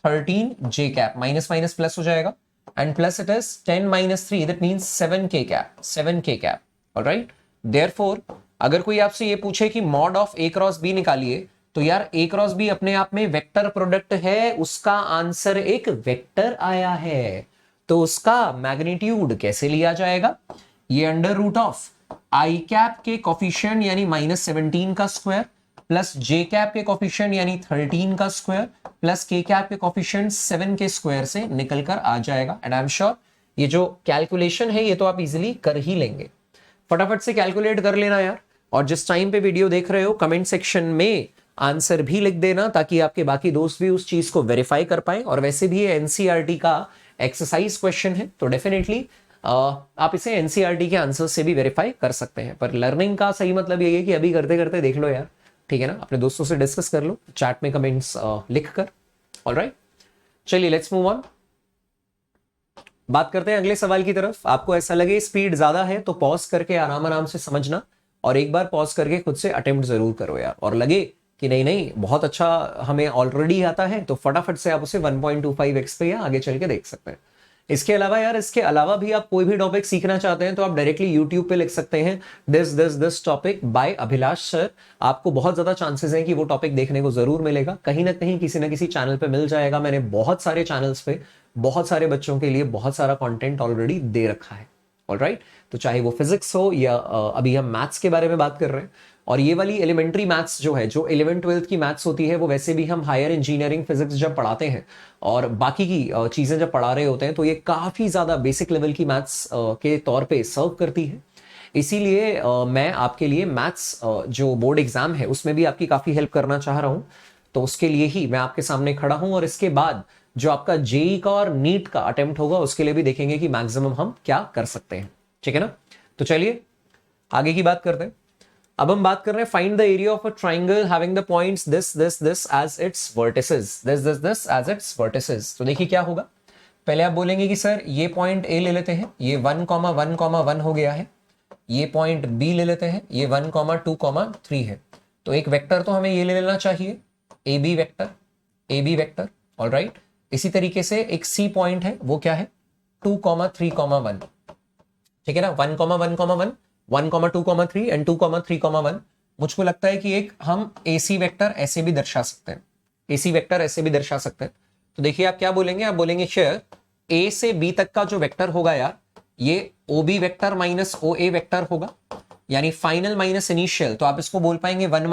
13 j cap, minus minus plus हो जाएगा and plus it is 10 -3 that means 7k cap, 7k cap. Alright, therefore अगर कोई आपसे ये पूछे कि mod of A cross B निकालिए, तो यार A क्रॉस B अपने आप में वेक्टर प्रोडक्ट है, उसका आंसर एक वेक्टर आया है, तो उसका मैग्नीट्यूड कैसे लिया जाएगा, ये under root of i cap के कोफिशिएंट यानी -17 का स्क्वायर प्लस जे कैप के कोफिशिएंट यानी 13 का स्क्वायर प्लस के कैप के कोफिशिएंट 7 के स्क्वायर से निकल कर आ जाएगा। एंड आई एम श्योर ये जो कैलकुलेशन है ये तो आप इजीली कर ही लेंगे, फटाफट से कैलकुलेट कर लेना यार। और जिस टाइम पे वीडियो देख रहे हो कमेंट सेक्शन में आंसर भी लिख देना, ताकि आपके बाकी दोस्त भी उस चीज को वेरीफाई कर पाए। और वैसे भी ये एनसीईआरटी का एक्सरसाइज क्वेश्चन है, तो डेफिनेटली आप इसे एनसीईआरटी के आंसर से भी वेरीफाई कर सकते हैं। पर लर्निंग का सही मतलब यही है कि अभी करते करते देख लो यार, ठीक है ना, अपने दोस्तों से डिस्कस कर लो चैट में कमेंट्स लिख कर। ऑलराइट, चलिए लेट्स मूव ऑन, बात करते हैं अगले सवाल की तरफ। आपको ऐसा लगे स्पीड ज्यादा है तो पॉज करके आराम आराम से समझना, और एक बार पॉज करके खुद से अटेम्प्ट जरूर करो यार। और लगे कि नहीं नहीं बहुत अच्छा हमें ऑलरेडी आता है, तो फटाफट से आप उसे 1.25x पे या आगे चल के देख सकते हैं। इसके अलावा यार, इसके अलावा भी आप कोई भी टॉपिक सीखना चाहते हैं तो आप डायरेक्टली यूट्यूब पे लिख सकते हैं this topic by Abhilash sir. आपको बहुत ज्यादा चांसेस हैं कि वो टॉपिक देखने को जरूर मिलेगा, कहीं ना कहीं किसी ना किसी चैनल पे मिल जाएगा। मैंने बहुत सारे चैनल्स पे बहुत सारे बच्चों के लिए बहुत सारा कंटेंट ऑलरेडी दे रखा है। ऑलराइट, तो चाहे वो फिजिक्स हो या अभी हम मैथ्स के बारे में बात कर रहे हैं, और ये वाली एलिमेंट्री मैथ्स जो है, जो 11th-12th की मैथ्स होती है, वो वैसे भी हम हायर इंजीनियरिंग फिजिक्स जब पढ़ाते हैं और बाकी की चीजें जब पढ़ा रहे होते हैं, तो ये काफी ज्यादा बेसिक लेवल की मैथ्स के तौर पे सर्व करती है। इसीलिए मैं आपके लिए मैथ्स जो बोर्ड एग्जाम है उसमें भी आपकी काफी हेल्प करना चाह रहा हूं। तो उसके लिए ही मैं आपके सामने खड़ा हूं, और इसके बाद जो आपका जेई का और नीट का अटेम्प्ट होगा उसके लिए भी देखेंगे कि मैक्सिमम हम क्या कर सकते हैं। ठीक है ना, तो चलिए आगे की बात करते हैं। अब हम बात कर रहे हैं find the area of a triangle having the points this as its vertices, this as its vertices. तो देखिए क्या होगा, पहले आप बोलेंगे कि सर ये पॉइंट ए ले लेते हैं, ये 1,1,1 हो गया है। ये पॉइंट बी ले लेते हैं, ये 1,2,3 है। तो एक वेक्टर तो हमें ये ले लेना चाहिए, ए बी वेक्टर। ऑलराइट, इसी तरीके से एक सी पॉइंट है, वो क्या है 2,3,1। ठीक है ना, 1,1,1, 1,2,3 एंड 2,3,1। मुझको लगता है कि एक हम एसी वेक्टर ऐसे भी दर्शा सकते हैं, तो देखिए आप क्या बोलेंगे, आप बोलेंगे शेयर ए से बी तक का जो वेक्टर होगा यार, ये O B vector minus O ए वेक्टर होगा, यानी फाइनल माइनस इनिशियल। तो आप इसको बोल पाएंगे 1 -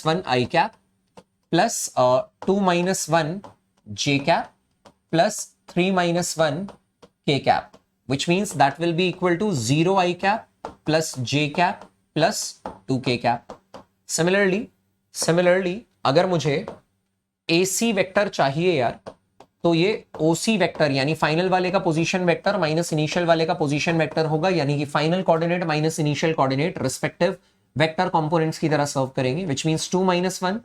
1 आई कैप प्लस 2 - 1 जे कैप प्लस 3 - 1 के cap, which means that will be equal to 0 I cap plus j cap plus 2 k cap. Similarly, अगर मुझे AC वेक्टर चाहिए यार, तो ये OC वेक्टर यानी फाइनल वाले का पोजीशन वेक्टर माइनस इनिशियल वाले का पोजीशन वेक्टर होगा, यानी कि final coordinate minus initial coordinate respective vector components की तरह सर्व करेंगे, which means 2 - 1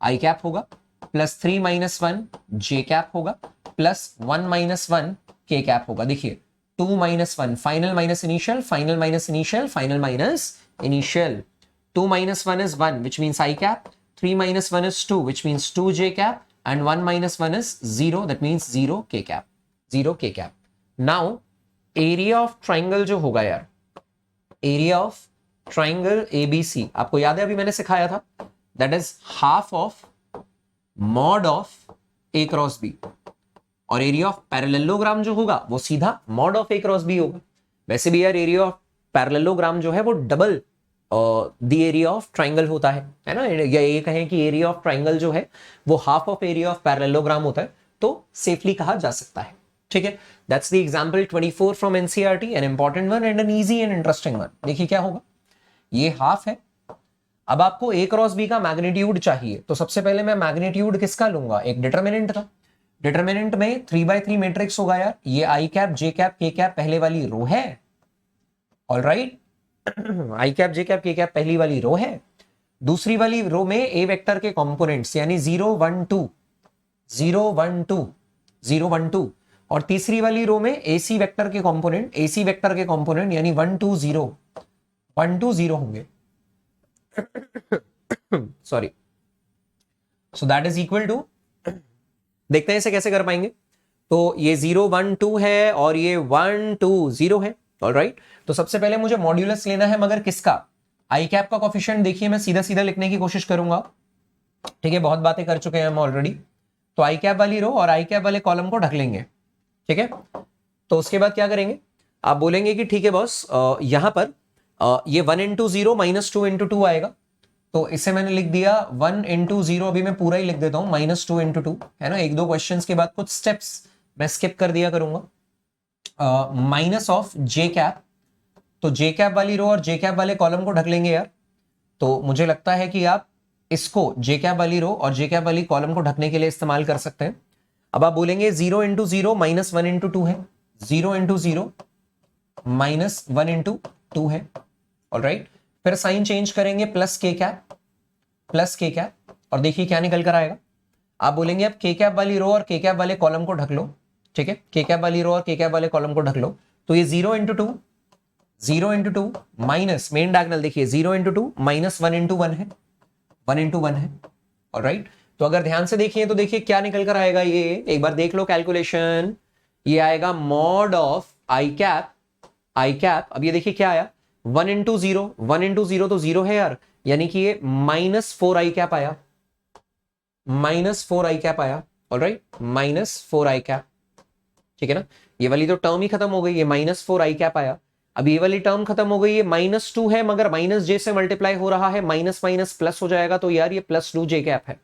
I कैप होगा प्लस 3 - 1 j कैप होगा प्लस 1 - 1 k कैप होगा। देखिए 2 - 1 final minus initial, final minus initial, final minus initial. 2 - 1 is 1 which means I cap, 3 - 1 is 2 which means 2 j cap, and 1 - 1 is 0 that means 0 k cap, 0 k cap. Now area of triangle जो होगा यार, area of triangle ABC आपको याद है अभी मैंने सिखाया था, that is half of mod of A cross B, और एरिया ऑफ पैरेललोग्राम जो होगा वो सीधा mod of A cross B होगा। वैसे भी यार एरिया ऑफ पैरेललोग्राम जो है वो double the area of triangle होता है ना, या ये कहें कि एरिया ऑफ ट्राइंगल जो है वो half of area of parallelogram होता है, तो सेफली कहा जा सकता है। ठीक है, that's the example 24 from NCERT, an important one and an easy and interesting one. देखिए क्या होगा, ये हाफ है। अब आपको A क्रॉस B का मैग्नीट्यूड चाहिए, तो सबसे पहले मैं मैग्नीट्यूड किसका लूंगा, एक डिटरमिनेंट का। डिटरमिनेंट में 3x3 मैट्रिक्स होगा यार, ये आई कैप जे कैप के कैप पहले वाली रो है। ऑलराइट, आई कैप जे कैप के कैप पहली वाली रो है। दूसरी वाली रो में ए वेक्टर के कंपोनेंट्स यानी 0 1 2 0 1 2 0 1 2, और तीसरी वाली रो में एसी वेक्टर के कंपोनेंट यानी 1 2 0 1 2 0 होंगे। Sorry, so that is equal to, देखते हैं इसे कैसे कर पाएंगे। तो ये 0 1 2 है और ये 1 2 0 है। ऑलराइट, तो सबसे पहले मुझे मॉड्यूलस लेना है, मगर किसका, आई कैप का कोफिशिएंट। देखिए मैं सीधा सीधा लिखने की कोशिश करूंगा, ठीक है, बहुत बातें कर चुके हैं हम ऑलरेडी। तो आई कैप वाली रो और आई कैप वाले कॉलम को ढक लेंगे। ठीक है, तो उसके बाद क्या करेंगे, आप बोलेंगे कि ठीक है बॉस, यहां पर ये 1 × 0 -2 × 2 आएगा, तो इसे मैंने लिख दिया 1 × 0, अभी मैं पूरा ही लिख देता हूं, -2 × 2 है ना। एक दो क्वेश्चंस के बाद कुछ स्टेप्स मैं स्किप कर दिया करूंगा। माइनस ऑफ जे कैप तो जे कैप वाली रो और जे कैप वाले कॉलम को ढक लेंगे यार। तो मुझे लगता है कि आप इसको जे कैप वाली रो और जे कैप वाली कॉलम को ढकने के लिए इस्तेमाल कर सकते हैं। अब आप बोलेंगे 0 इंटू 0 माइनस 1 इंटू 2 है, 0 इंटू 0 माइनस 1 इंटू 2 है। ऑलराइट, फिर साइन चेंज करेंगे प्लस के कैप, और देखिए क्या निकल कर आएगा। आप बोलेंगे अब के कैप वाली रो और के कैप वाले कॉलम को ढक लो, ठीक है, के कैप वाली रो और के कैप वाले कॉलम को ढक लो। तो ये 0 into 2, 0 into 2 minus main diagonal देखिए 0 इंटू 2 माइनस 1 इंटू 1 है, 1 इंटू 1 है। ऑलराइट, तो अगर ध्यान से देखिए तो देखिए क्या निकल कर आएगा, ये एक बार देख लो कैलकुलेशन। ये आएगा मॉड ऑफ आई कैप। अब ये देखिए क्या आया, 1 इंटू 0, 1 इंटू 0 तो 0 है यार, यानी कि ये माइनस 4 आई कैप आया, माइनस 4 आई कैप आया। ऑलराइट, माइनस 4 आई कैप, ठीक है ना। ये वाली तो टर्म ही खत्म हो गई, ये माइनस 4 आई कैप आया। अब ये वाली टर्म खत्म हो गई, ये माइनस 2 है मगर माइनस जे से मल्टीप्लाई हो रहा है, माइनस माइनस प्लस हो जाएगा, तो यार ये प्लस 2 जे कैप है,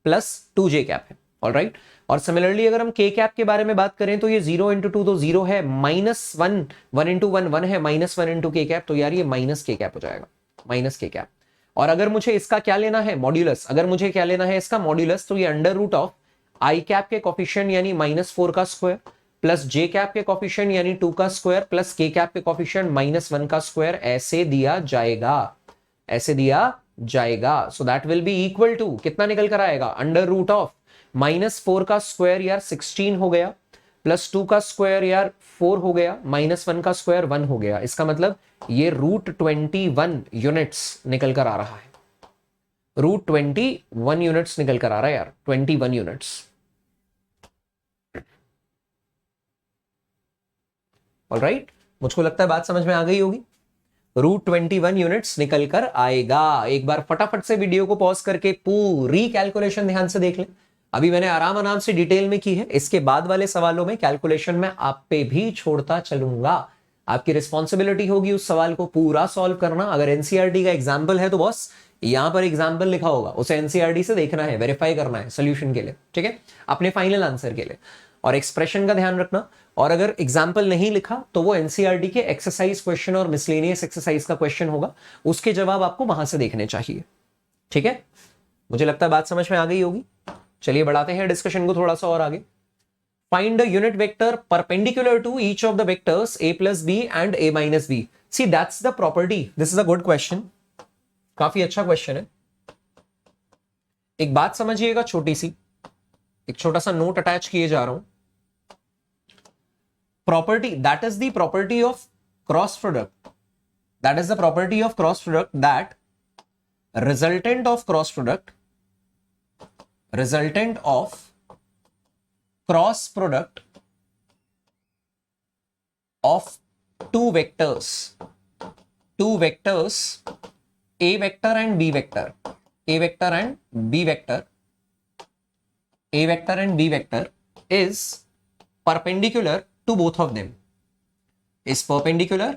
प्लस 2 जे कैप है। ऑलराइट, और सिमिलरली अगर हम के कैप के बारे में बात करें तो ये 0 इंटू 2 तो 0 है, माइनस 1, 1 इंटू 1 1 है, माइनस 1 इंटू के कैप, तो यार ये माइनस के कैप हो जाएगा, माइनस के कैप। और अगर मुझे इसका क्या लेना है, मॉड्यूलस, अगर मुझे क्या लेना है इसका मॉड्यूलस, तो ये under root of i cap के कॉफिशिएंट यानी माइनस 4 का स्क्वायर प्लस जे कैप के कॉफिशिएंट यानी 2 का स्क्वायर प्लस के कैप के कॉफिशिएंट माइनस 1 का स्क्वायर, ऐसे दिया जाएगा, ऐसे दिया जाएगा। So that will be equal to कितना निकल कर आएगा, अंडर रूट ऑफ माइनस 4 का स्क्वायर यार 16 हो गया, प्लस 2 का स्क्वायर यार 4 हो गया, माइनस 1 का स्क्वायर 1 हो गया। इसका मतलब ये रूट 21 यूनिट्स निकल कर आ रहा है, रूट 21 यूनिट्स निकल कर आ रहा है यार, 21 यूनिट्स। ऑलराइट, मुझको लगता है बात समझ में आ गई होगी। रूट 21 यूनिट्स निकल कर आएगा। एक बार फटाफट से वीडियो को पॉज करके पूरी कैलकुलेशन ध्यान से देख ले। अभी मैंने आराम से डिटेल में की है, इसके बाद वाले सवालों में कैलकुलेशन में आप पे भी छोड़ता चलूंगा। आपकी रिस्पॉन्सिबिलिटी होगी उस सवाल को पूरा सॉल्व करना। अगर एनसीईआरटी का एग्जाम्पल है तो बॉस यहां पर एग्जाम्पल लिखा होगा, उसे एनसीईआरटी से देखना है, वेरीफाई करना है सोल्यूशन के लिए, ठीक है, अपने फाइनल आंसर के लिए। और एक्सप्रेशन का ध्यान रखना, और अगर एग्जाम्पल नहीं लिखा तो वो एनसीईआरटी के एक्सरसाइज क्वेश्चन और मिसलेनियस एक्सरसाइज का क्वेश्चन होगा, उसके जवाब आपको वहां से देखने चाहिए, ठीक है। मुझे लगता है बात समझ में आ गई होगी। चलिए बढ़ाते हैं डिस्कशन को थोड़ा सा और आगे। Find the unit vector perpendicular to each of the vectors a plus B and a minus b. See that's the property, this is a good question, काफी अच्छा क्वेश्चन है। एक बात समझिएगा छोटी सी, एक छोटा सा नोट अटैच किए जा रहा हूं। Property, that is the property of cross product, that is the property of cross product that resultant of cross product, resultant of cross product of two vectors a vector and b vector, a vector and b vector, a vector and b vector is perpendicular to both of them, is perpendicular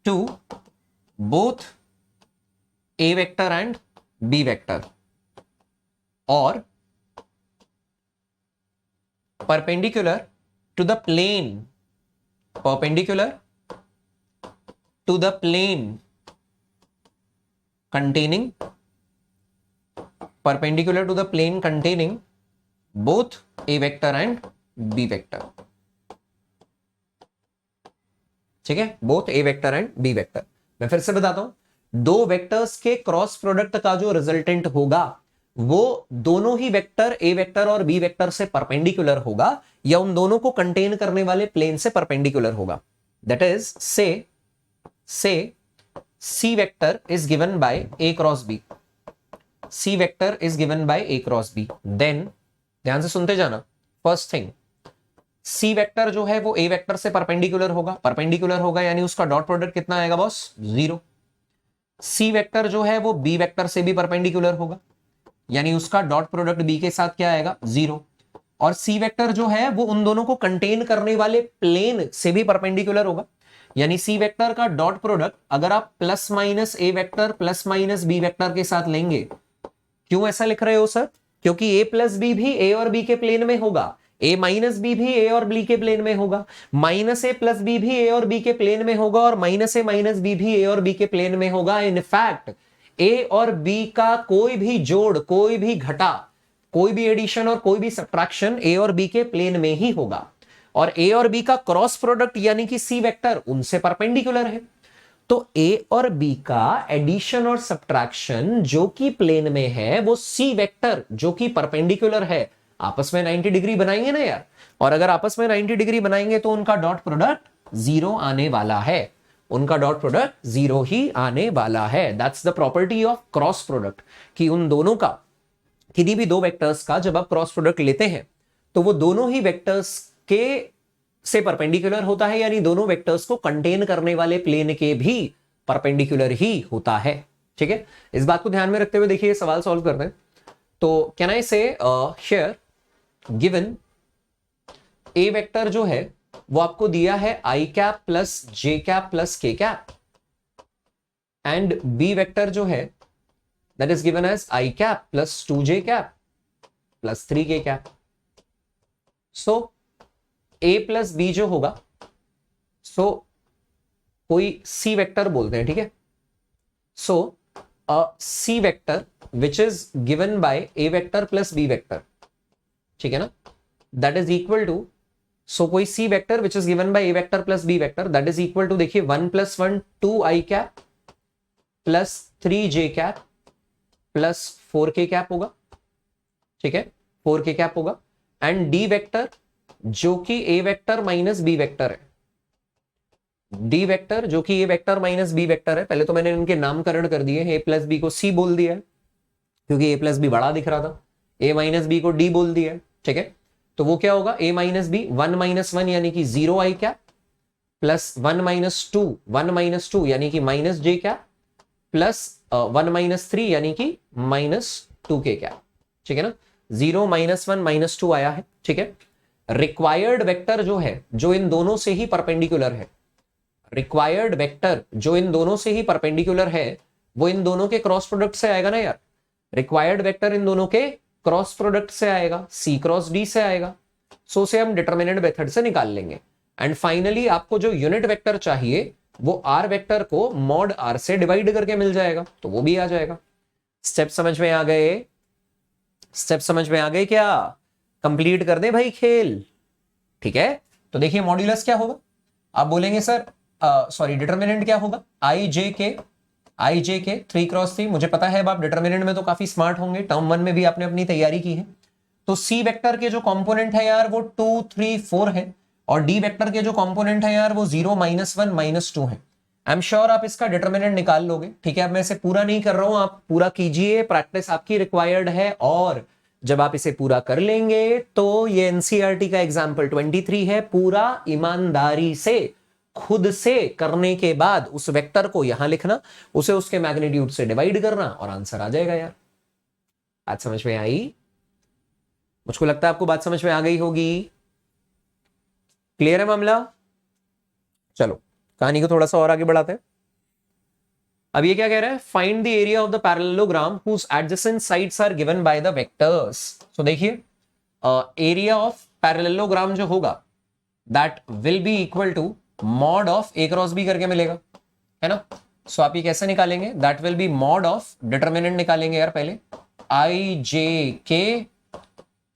to both a vector and b vector, or perpendicular to the plane, perpendicular to the plane containing, perpendicular to the plane containing both a vector and b vector, ठीक है, both a vector and b vector। मैं फिर से बताता हूं, दो vectors के cross product का जो रिजल्टेंट होगा वो दोनों ही वेक्टर ए वेक्टर और बी वेक्टर से परपेंडिकुलर होगा, या उन दोनों को कंटेन करने वाले प्लेन से परपेंडिकुलर होगा। That is say c vector is given by a cross b, c vector is given by a cross b. Then ध्यान से सुनते जाना, फर्स्ट थिंग, सी वेक्टर जो है वो ए वेक्टर से परपेंडिकुलर होगा, परपेंडिकुलर होगा यानी उसका डॉट प्रोडक्ट कितना आएगा बॉस, 0। सी वेक्टर जो है वो बी वेक्टर से भी परपेंडिकुलर होगा, यानी उसका डॉट प्रोडक्ट बी के साथ क्या आएगा, 0। और सी वेक्टर जो है वो उन दोनों को कंटेन करने वाले प्लेन से भी परपेंडिकुलर होगा, यानी सी वेक्टर का डॉट प्रोडक्ट अगर आप plus minus a vector plus minus b vector के साथ लेंगे। क्यों ऐसा लिख रहे हो सर? क्योंकि ए प्लस बी भी ए और बी के प्लेन में होगा, ए माइनस बी भी ए और बी के प्लेन में होगा, माइनस ए प्लस बी भी ए और बी के प्लेन में होगा, और माइनस ए माइनस बी भी ए और बी के प्लेन में होगा। इनफैक्ट ए और बी का कोई भी जोड़, कोई भी घटा, कोई भी एडिशन और कोई भी सब्ट्रैक्शन ए और बी के प्लेन में ही होगा। और ए और बी का क्रॉस प्रोडक्ट यानी कि सी वेक्टर उनसे परपेंडिकुलर है। तो ए और बी का एडिशन और सब्ट्रैक्शन जो कि प्लेन में है, वो सी वेक्टर जो कि परपेंडिकुलर है, आपस में 90 डिग्री बनाएंगे ना यार। और अगर आपस में 90 डिग्री बनाएंगे तो उनका डॉट प्रोडक्ट जीरो आने वाला है, उनका डॉट प्रोडक्ट जीरो ही आने वाला है। That's the property of cross product, कि उन दोनों का, किसी भी दो वेक्टर्स का जब आप क्रॉस प्रोडक्ट लेते हैं तो वो दोनों ही वेक्टर्स के से परपेंडिकुलर होता है, यानी दोनों वेक्टर्स को कंटेन करने वाले प्लेन के भी परपेंडिकुलर ही होता है। ठीक है, इस बात को ध्यान में रखते हुए देखिए सवाल सॉल्व करते हैं। तो कैन आई से हियर गिवन ए वेक्टर जो है वो आपको दिया है i cap plus j cap plus k cap, and b vector जो है that is given as i cap plus 2j cap plus 3k cap. So a plus B जो होगा, सो कोई सी वेक्टर बोलते हैं, ठीक है। So uh c vector which is given by a vector plus B vector, ठीक है ना, that is equal to, so कोई c vector which is given by a vector plus B vector that is equal to, देखिए 1 + 1 2i cap plus 3j cap plus 4k cap होगा, ठीक है, 4k cap होगा। And D vector जो कि ए vector minus b vector है, D vector जो कि ए वेक्टर माइनस बी वेक्टर है। पहले तो मैंने इनके नामकरण कर दिए, ए प्लस बी को सी बोल दिया है क्योंकि ए प्लस बी बड़ा दिख रहा था, ए माइनस बी को डी बोल दिया है, ठीक है। तो वो क्या होगा, ए माइनस बी 1 - 1 यानी कि 0i कैप प्लस 1 - 2 यानी कि -j कैप प्लस 1 - 3 यानी कि -2k कैप, ठीक है ना। 0 - 1 - 2 आया है, ठीक है। रिक्वायर्ड वेक्टर जो है, जो इन दोनों से ही परपेंडिकुलर है, रिक्वायर्ड वेक्टर जो इन दोनों से ही परपेंडिकुलर है, वो इन दोनों के क्रॉस प्रोडक्ट से आएगा ना यार। रिक्वायर्ड वेक्टर इन दोनों के क्रॉस प्रोडक्ट से आएगा, सी क्रॉस डी से आएगा। सो से हम डिटरमिनेंट मेथड से निकाल लेंगे। एंड फाइनली आपको जो यूनिट वेक्टर चाहिए वो आर वेक्टर को मॉड आर से डिवाइड करके मिल जाएगा, तो वो भी आ जाएगा। स्टेप समझ में आ गए, स्टेप समझ में आ गए क्या? कंप्लीट कर दे भाई खेल, ठीक है। तो देखिए मॉड्यूलस क्या होगा, आप बोलेंगे सर सॉरी डिटरमिनेंट क्या होगा, आई जे के 3 × 3। मुझे पता है आप डिटरमिनेंट में तो काफी स्मार्ट होंगे, टर्म 1 में भी आपने अपनी तैयारी की है। तो सी वेक्टर के जो कंपोनेंट है यार वो 2 3 4 है, और डी वेक्टर के जो कंपोनेंट है यार वो 0 - 1 - 2 है। आई एम श्योर आप इसका डिटरमिनेंट निकाल लोगे, ठीक है। अब मैं इसे पूरा नहीं कर रहा हूं, आप पूरा कीजिए, प्रैक्टिस आपकी रिक्वायर्ड है। और जब आप इसे पूरा कर लेंगे तो ये एनसीईआरटी का एग्जाम्पल 23 है, पूरा ईमानदारी से खुद से करने के बाद उस वेक्टर को यहां लिखना, उसे उसके मैग्नीट्यूड से डिवाइड करना और आंसर आ जाएगा यार। बात समझ में आई? मुझको लगता है आपको बात समझ में आ गई होगी। क्लियर है मामला? चलो कहानी को थोड़ा सा और आगे बढ़ाते हैं। अब ये क्या कह रहा है, find the area of the parallelogram whose adjacent sides are given by the vectors. So देखिए एरिया ऑफ पैरेललोग्राम जो होगा that will be equal to mod of a cross b करके मिलेगा, है ना। सो आप ये कैसे निकालेंगे, that will be mod of, determinant निकालेंगे यार पहले, आई जे के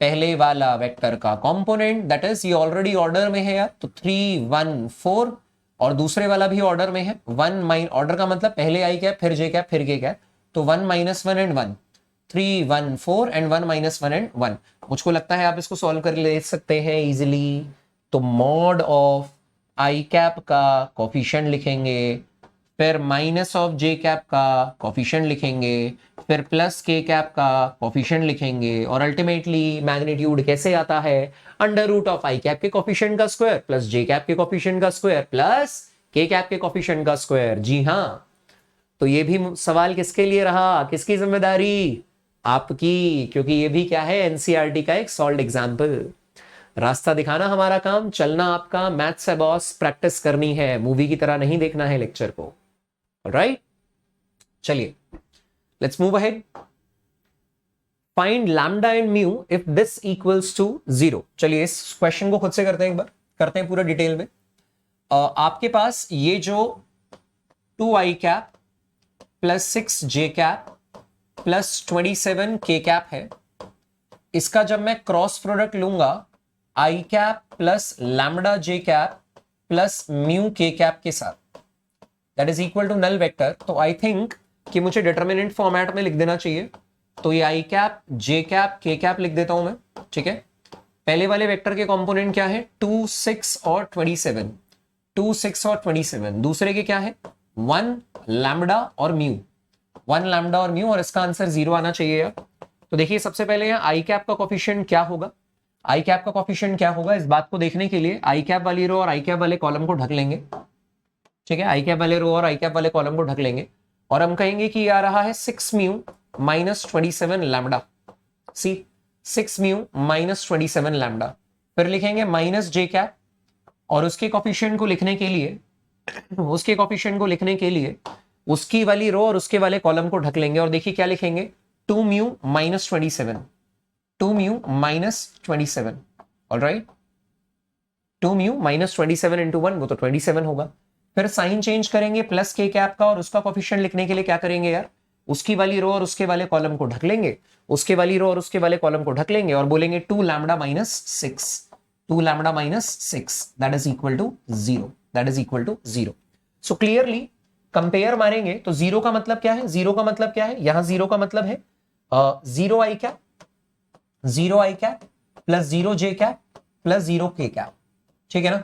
पहले वाला वेक्टर का कंपोनेंट, दैट इज ये ऑलरेडी ऑर्डर में है यार, तो 3 1 4, और दूसरे वाला भी ऑर्डर में है 1 ऑर्डर का मतलब पहले आई कैप फिर जे कैप फिर के कैप, तो 1 - 1 एंड 1, 3 1 4 एंड 1 - 1 एंड 1। मुझको लगता है आप इसको सॉल्व कर ले सकते हैं इजिली। तो मॉड ऑफ आई कैप का कोफिशिएंट लिखेंगे, फिर माइनस ऑफ जे कैप का कोफिशिएंट लिखेंगे, फिर प्लस के कैप का कोफिशिएंट लिखेंगे, और अल्टीमेटली मैग्नीट्यूड कैसे आता है, under root of i cap के कोफिशिएंट का स्क्वायर प्लस जे कैप के कोफिशिएंट का स्क्वायर प्लस के कैप के कोफिशिएंट का स्क्वायर। जी हाँ, तो ये भी सवाल किसके लिए रहा, किसकी जिम्मेदारी? आपकी, क्योंकि ये भी क्या है, एनसीईआरटी का एक सॉल्व्ड एग्जाम्पल। रास्ता दिखाना हमारा काम, चलना आपका। मैथ्स है बॉस, प्रैक्टिस करनी है, मूवी की तरह नहीं देखना है लेक्चर को। ऑलराइट, चलिए let's move ahead. Find lambda and mu if this equals to 0। चलिए इस क्वेश्चन को खुद से करते हैं, एक बार करते हैं पूरा डिटेल में। आपके पास ये जो 2i cap plus 6j cap plus 27k cap है, इसका जब मैं क्रॉस प्रोडक्ट लूंगा i cap plus lambda j cap plus mu k cap के साथ, that is equal to null vector. तो आई थिंक कि मुझे डिटर्मिनेंट फॉर्मेट में लिख देना चाहिए। तो ये i cap j cap k cap लिख देता हूं मैं, ठीक है। पहले वाले वेक्टर के कंपोनेंट क्या है, 2, 6 और 27, 2, 6 और 27। दूसरे के क्या है, 1 लैम्डा और म्यू, 1 लैम्डा और म्यू, और इसका आंसर 0 आना चाहिए यार। तो देखिए सबसे पहले यहाँ आई कैप का कोफिशिएंट क्या होगा, आई कैप का कोफिशिएंट क्या होगा, इस बात को देखने के लिए आई कैप वाली रो और आई कैप वाले कॉलम को ढक लेंगे, ठीक है। आई कैप वाले रो और आई कैप वाले कॉलम को ढक लेंगे और हम कहेंगे कि आ रहा है 6 म्यू माइनस 27 लैम्डा, सी 6 म्यू माइनस 27 लैम्डा। फिर लिखेंगे माइनस जे कैप और उसके कोफिशिएंट को लिखने के लिए, उसके कोफिशिएंट को लिखने के लिए उसकी वाली रो और उसके वाले कॉलम को ढक लेंगे और देखिए क्या लिखेंगे, 2 mu minus 27, 2 mu minus 27, alright. 2 mu minus 27 into 1, वो तो 27 होगा। फिर साइन चेंज करेंगे प्लस के कैप का और उसका कोफिशिएंट लिखने के लिए क्या करेंगे यार, उसकी वाली रो और उसके वाले कॉलम को ढक लेंगे, उसके वाली रो और उसके वाले कॉलम को ढक लेंगे और बोलेंगे 2 lambda minus 6, 2 lambda minus 6, that is equal to 0, that is equal to 0। So clearly compare मारेंगे तो 0 का मतलब क्या है, 0 का मतलब क्या है, यहां 0 का मतलब है 0 i cap, 0 i cap plus 0 j cap plus 0 k cap, ठीक है ना।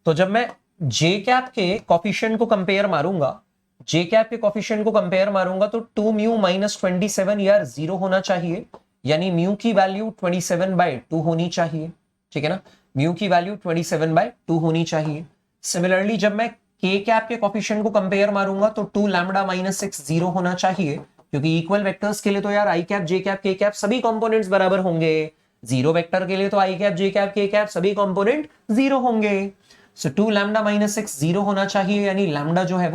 तो जब मैं j कैप के कोफिशिएंट को कंपेयर मारूंगा, j कैप के कोफिशिएंट को कंपेयर मारूंगा तो 2 म्यू माइनस 27 यार 0 होना चाहिए, यानी म्यू की वैल्यू 27/2 होनी चाहिए, ठीक है ना। म्यू की वैल्यू 27/2 होनी चाहिए। सिमिलरली जब मैं k कैप के कोफिशिएंट को कंपेयर मारूंगा तो 2 लैम्डा माइनस 6 0 होना चाहिए, क्योंकि इक्वल वेक्टर्स के लिए तो यार i cap j cap k cap सभी कंपोनेंट्स बराबर होंगे, जीरो वेक्टर के लिए तो i cap j cap k cap सभी कंपोनेंट 0 होंगे। सो 2 लैम्डा माइनस 6 0 होना चाहिए, यानी लैम्डा जो है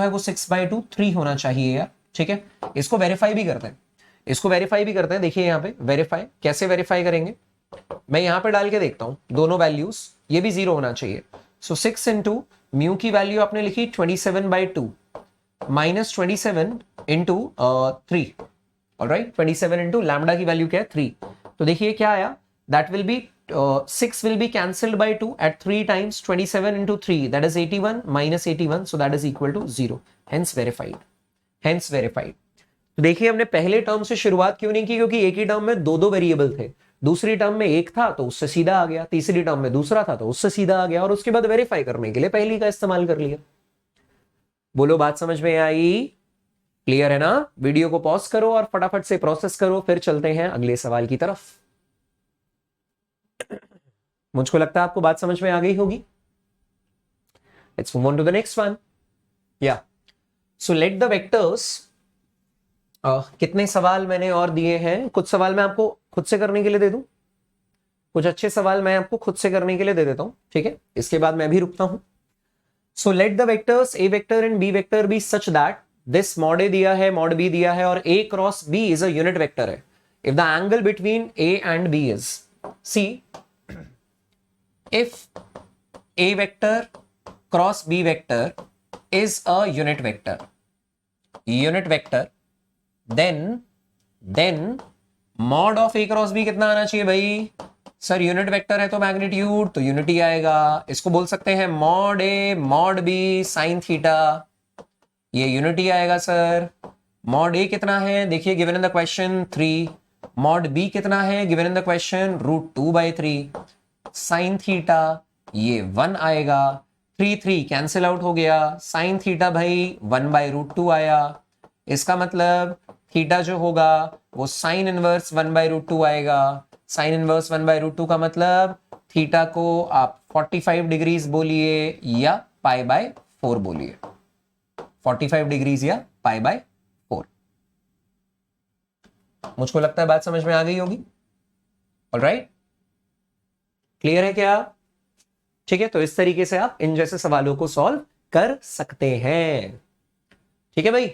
वो 6/2 3 होना चाहिए यार, ठीक है। इसको वेरीफाई भी करते हैं, इसको वेरीफाई भी करते हैं। देखिए यहाँ पे वेरीफाई कैसे वेरीफाई करेंगे, मैं यहां पे डाल के देखता हूं दोनों वैल्यूज, ये भी 0 होना चाहिए। सो 6 इंटू म्यू की वैल्यू आपने लिखी 27/2 minus 27 into 3, alright. 27 into lambda की वैल्यू क्या है 3, तो देखिए क्या आया, that will B 6 will be cancelled by 2 at 3 times 27 into 3, that is 81 minus 81, so that is equal to 0, hence verified, hence verified। तो देखिए हमने पहले टर्म से शुरुआत क्यों नहीं की, क्योंकि एक ही टर्म में दो वेरिएबल थे, दूसरी टर्म में एक था तो उससे सीधा आ गया, तीसरी टर्म में दूसरा था तो उससे सीधा आ गया, और उसके बाद वेरीफाई करने के लिए पहली का इस्तेमाल कर लिया। बोलो बात समझ में आई, क्लियर है ना। वीडियो को पॉज करो और फटाफट से प्रोसेस करो, फिर चलते हैं अगले सवाल की तरफ। मुझको लगता है आपको बात समझ में आ गई होगी। Let's move on to the next one. या सो लेट द वेक्टर्स, कितने सवाल मैंने और दिए हैं, कुछ सवाल मैं आपको खुद से करने के लिए दे दूं, कुछ अच्छे सवाल मैं आपको खुद से करने के लिए दे देता हूं, ठीक है, इसके बाद मैं भी रुकता हूं। So let the vectors a vector and b vector be such that this mod a दिया है, मॉड बी दिया है, और a cross B is a unit vector है if the angle between a and b is, see if a vector cross b vector is a unit vector, then mod of a cross b कितना आना चाहिए भाई, sir unit vector है तो magnitude तो unity आएगा, इसको बोल सकते हैं मॉड ए मॉड बी साइन थीटा, ये यूनिटी आएगा सर। मॉड ए कितना है, देखिए given in the question 3, mod b कितना है given in the question √2/3, sine theta ये 1 आएगा, 3 कैंसिल आउट हो गया, साइन थीटा भाई 1/√2 आया, इसका मतलब थीटा जो होगा वो साइन इनवर्स 1/√2 आएगा। साइन इनवर्स 1/√2 का मतलब थीटा को आप 45 डिग्रीज बोलिए या π/4 बोलिए, 45 डिग्रीज या π/4। मुझको लगता है बात समझ में आ गई होगी, ऑलराइट, क्लियर है क्या, ठीक है। तो इस तरीके से आप इन जैसे सवालों को सॉल्व कर सकते हैं, ठीक है भाई।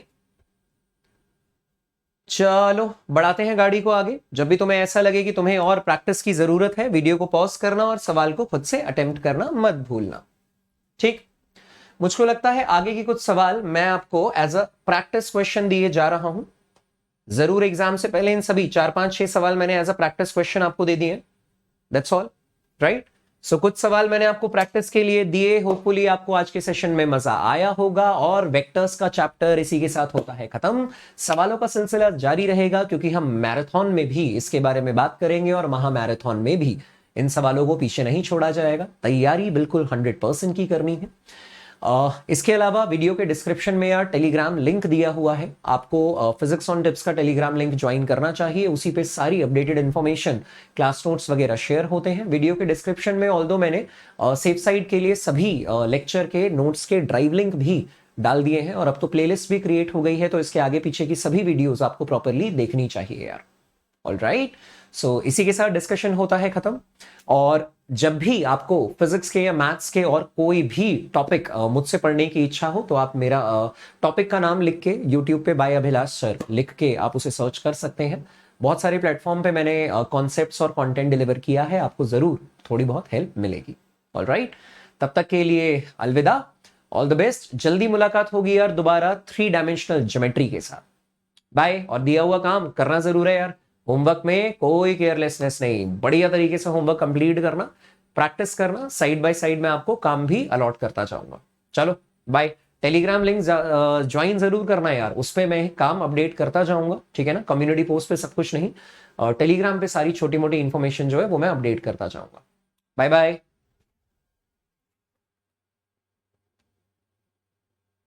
चलो बढ़ाते हैं गाड़ी को आगे। जब भी तुम्हें ऐसा लगे कि तुम्हें और प्रैक्टिस की जरूरत है, वीडियो को पॉज करना और सवाल को खुद से अटेम्प्ट करना मत भूलना, ठीक। मुझको लगता है आगे की कुछ सवाल मैं आपको एज अ प्रैक्टिस क्वेश्चन दिए जा रहा हूं। जरूर एग्जाम से पहले इन सभी 4 5 6 सवाल मैंने एज अ प्रैक्टिस क्वेश्चन आपको दे दिए। That's all, right. सो कुछ सवाल मैंने आपको प्रैक्टिस के लिए दिए। होपफुली आपको आज के सेशन में मजा आया होगा और वेक्टर्स का चैप्टर इसी के साथ होता है खत्म। सवालों का सिलसिला जारी रहेगा क्योंकि हम मैराथन में भी इसके बारे में बात करेंगे और महामैराथन में भी इन सवालों को पीछे नहीं छोड़ा जाएगा। तैयारी बिल्कुल 100% की करनी है। इसके अलावा वीडियो के डिस्क्रिप्शन में यार टेलीग्राम लिंक दिया हुआ है, आपको फिजिक्स ऑन टिप्स का टेलीग्राम लिंक ज्वाइन करना चाहिए। उसी पे सारी अपडेटेड इंफॉर्मेशन, क्लास नोट्स वगैरह शेयर होते हैं। वीडियो के डिस्क्रिप्शन में ऑल्दो मैंने सेफ साइड के लिए सभी लेक्चर के नोट्स के ड्राइव लिंक भी डाल दिए हैं और अब तो प्लेलिस्ट भी क्रिएट हो गई है, तो इसके आगे पीछे की सभी वीडियोज आपको प्रॉपरली देखनी चाहिए यार। ऑलराइट, सो इसी के साथ डिस्कशन होता है खत्म। और जब भी आपको फिजिक्स के या मैथ्स के और कोई भी टॉपिक मुझसे पढ़ने की इच्छा हो तो आप मेरा टॉपिक का नाम लिख के यूट्यूब पे बाय अभिलाष सर लिख के आप उसे सर्च कर सकते हैं। बहुत सारे प्लेटफॉर्म पे मैंने कॉन्सेप्ट्स और कंटेंट डिलीवर किया है, आपको जरूर थोड़ी बहुत हेल्प मिलेगी। ऑलराइट, तब तक के लिए अलविदा, ऑल द बेस्ट। जल्दी मुलाकात होगी यार दोबारा 3 डायमेंशनल ज्योमेट्री के साथ। बाय। और दिया हुआ काम करना जरूर है यार, होमवर्क में कोई केयरलेसनेस नहीं, बढ़िया तरीके से होमवर्क कंप्लीट करना, प्रैक्टिस करना, साइड बाय साइड में आपको काम भी अलॉट करता जाऊंगा। चलो बाय। टेलीग्राम लिंक ज्वाइन जरूर करना यार, उस पर मैं काम अपडेट करता जाऊंगा, ठीक है ना। कम्युनिटी पोस्ट पे सब कुछ नहीं, टेलीग्राम पे सारी छोटी मोटी इंफॉर्मेशन जो है वो मैं अपडेट करता जाऊंगा। Bye bye.